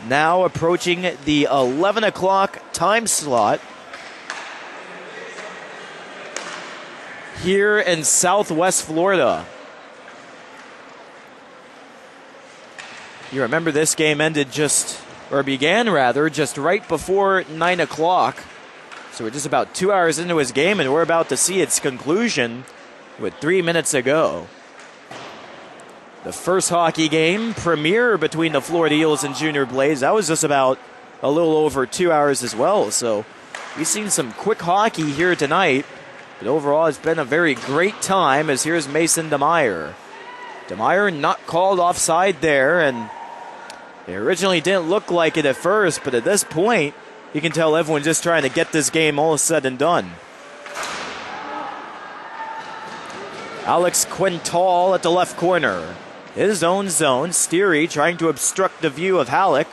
Now approaching the 11 o'clock time slot here in Southwest Florida. You remember this game began just right before 9 o'clock. So we're just about 2 hours into his game, and we're about to see its conclusion with 3 minutes to go. The first hockey game premiere between the Florida Eels and Junior Blades, that was just about a little over 2 hours as well. So we've seen some quick hockey here tonight, but overall it's been a very great time as here's Mason DeMeyer. DeMeyer not called offside there, and it originally didn't look like it at first, but at this point, you can tell everyone's just trying to get this game all said and done. Alex Quintal at the left corner. His own zone. Steary trying to obstruct the view of Halleck.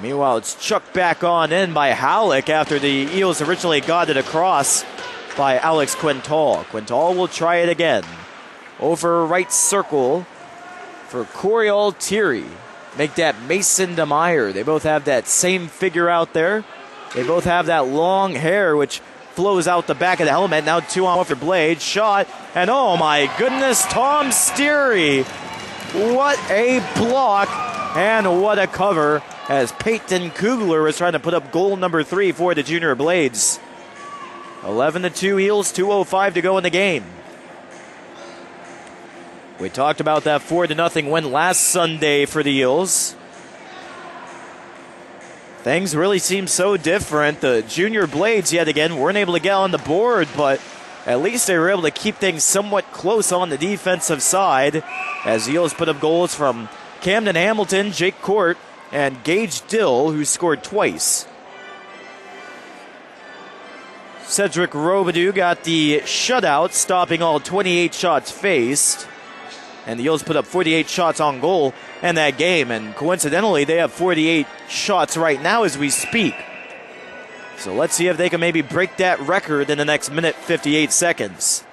Meanwhile, it's chucked back on in by Halleck after the Eels originally got it across by Alex Quintal. Quintal will try it again. Over right circle for Corey Altieri. Make that Mason DeMeyer. They both have that same figure out there. They both have that long hair, which flows out the back of the helmet. Now 2 on for Blade. Shot. And oh my goodness, Tom Steary. What a block and what a cover as Peyton Kugler was trying to put up goal number 3 for the Junior Blades. 11-2 Eels, 2:05 to go in the game. We talked about that 4-0 win last Sunday for the Eels. Things really seem so different. The Junior Blades, yet again, weren't able to get on the board, but at least they were able to keep things somewhat close on the defensive side as the Eels put up goals from Camden Hamilton, Jake Court, and Gage Dill, who scored twice. Cedric Robidoux got the shutout, stopping all 28 shots faced. And the Eels put up 48 shots on goal in that game. And coincidentally, they have 48 shots right now as we speak. So let's see if they can maybe break that record in the next minute, 58 seconds.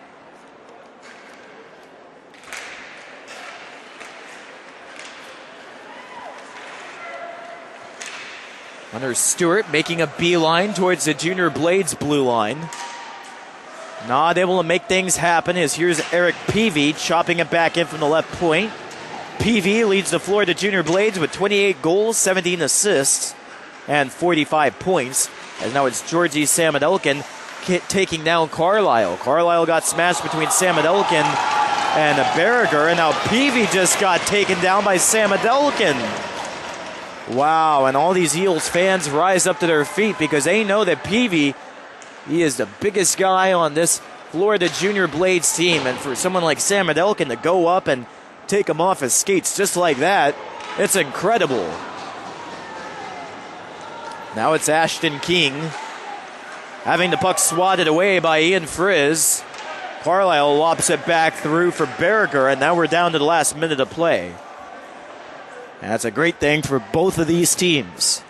Hunter Stewart making a beeline towards the Junior Blades blue line. Not able to make things happen as here's Eric Peavy chopping it back in from the left point. Peavy leads the Florida Junior Blades with 28 goals, 17 assists, and 45 points. As now it's Georgie Samadelkin taking down Carlisle. Carlisle got smashed between Samadelkin and Berriger, and now Peavy just got taken down by Samadelkin. Wow, and all these Eels fans rise up to their feet because they know that Peavy, he is the biggest guy on this Florida Junior Blades team. And for someone like Samadelkin to go up and take him off his skates just like that, it's incredible. Now it's Ashton King having the puck swatted away by Ian Frizz. Carlisle lops it back through for Berriger, and now we're down to the last minute of play. And that's a great thing for both of these teams.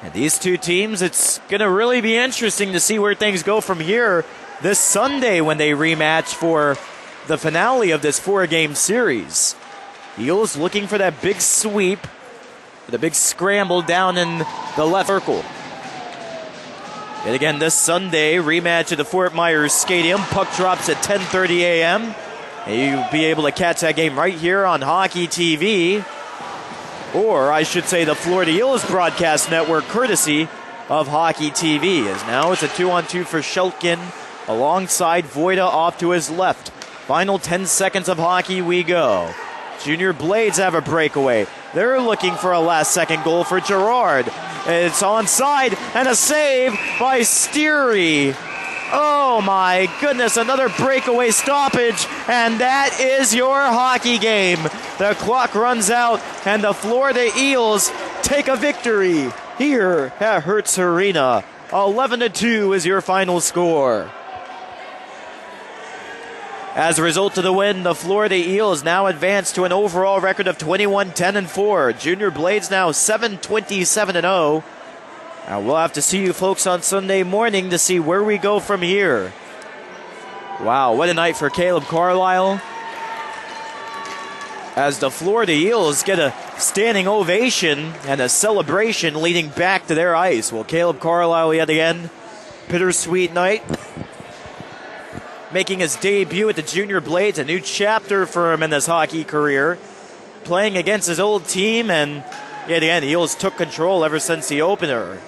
And these two teams, it's going to really be interesting to see where things go from here this Sunday when they rematch for the finale of this 4-game series. Eels looking for that big sweep, the big scramble down in the left circle. And again, this Sunday, rematch at the Fort Myers Stadium. Puck drops at 10:30 a.m. And you'll be able to catch that game right here on Hockey TV. Or I should say the Florida Eels broadcast network, courtesy of Hockey TV. As now it's a 2-on-2 for Shulkin alongside Voida off to his left. Final 10 seconds of hockey we go. Junior Blades have a breakaway. They're looking for a last-second goal for Girard. It's onside and a save by Steary. Oh my goodness, another breakaway stoppage, and that is your hockey game. The clock runs out, and the Florida Eels take a victory here at Hertz Arena. 11-2 is your final score. As a result of the win, the Florida Eels now advance to an overall record of 21-10-4. Junior Blades now 7-27-0. Now we'll have to see you folks on Sunday morning to see where we go from here. Wow, what a night for Caleb Carlisle. As the Florida Eels get a standing ovation and a celebration leading back to their ice. Well, Caleb Carlisle yet again, bittersweet night. Making his debut at the Junior Blades, a new chapter for him in his hockey career. Playing against his old team, and yet again, the Eels took control ever since the opener.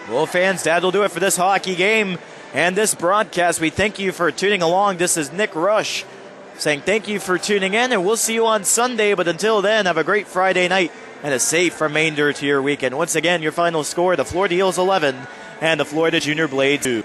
Well, fans, that'll do it for this hockey game and this broadcast. We thank you for tuning along. This is Nick Rush saying thank you for tuning in, and we'll see you on Sunday. But until then, have a great Friday night and a safe remainder to your weekend. Once again, your final score, the Florida Eels 11 and the Florida Junior Blades 2.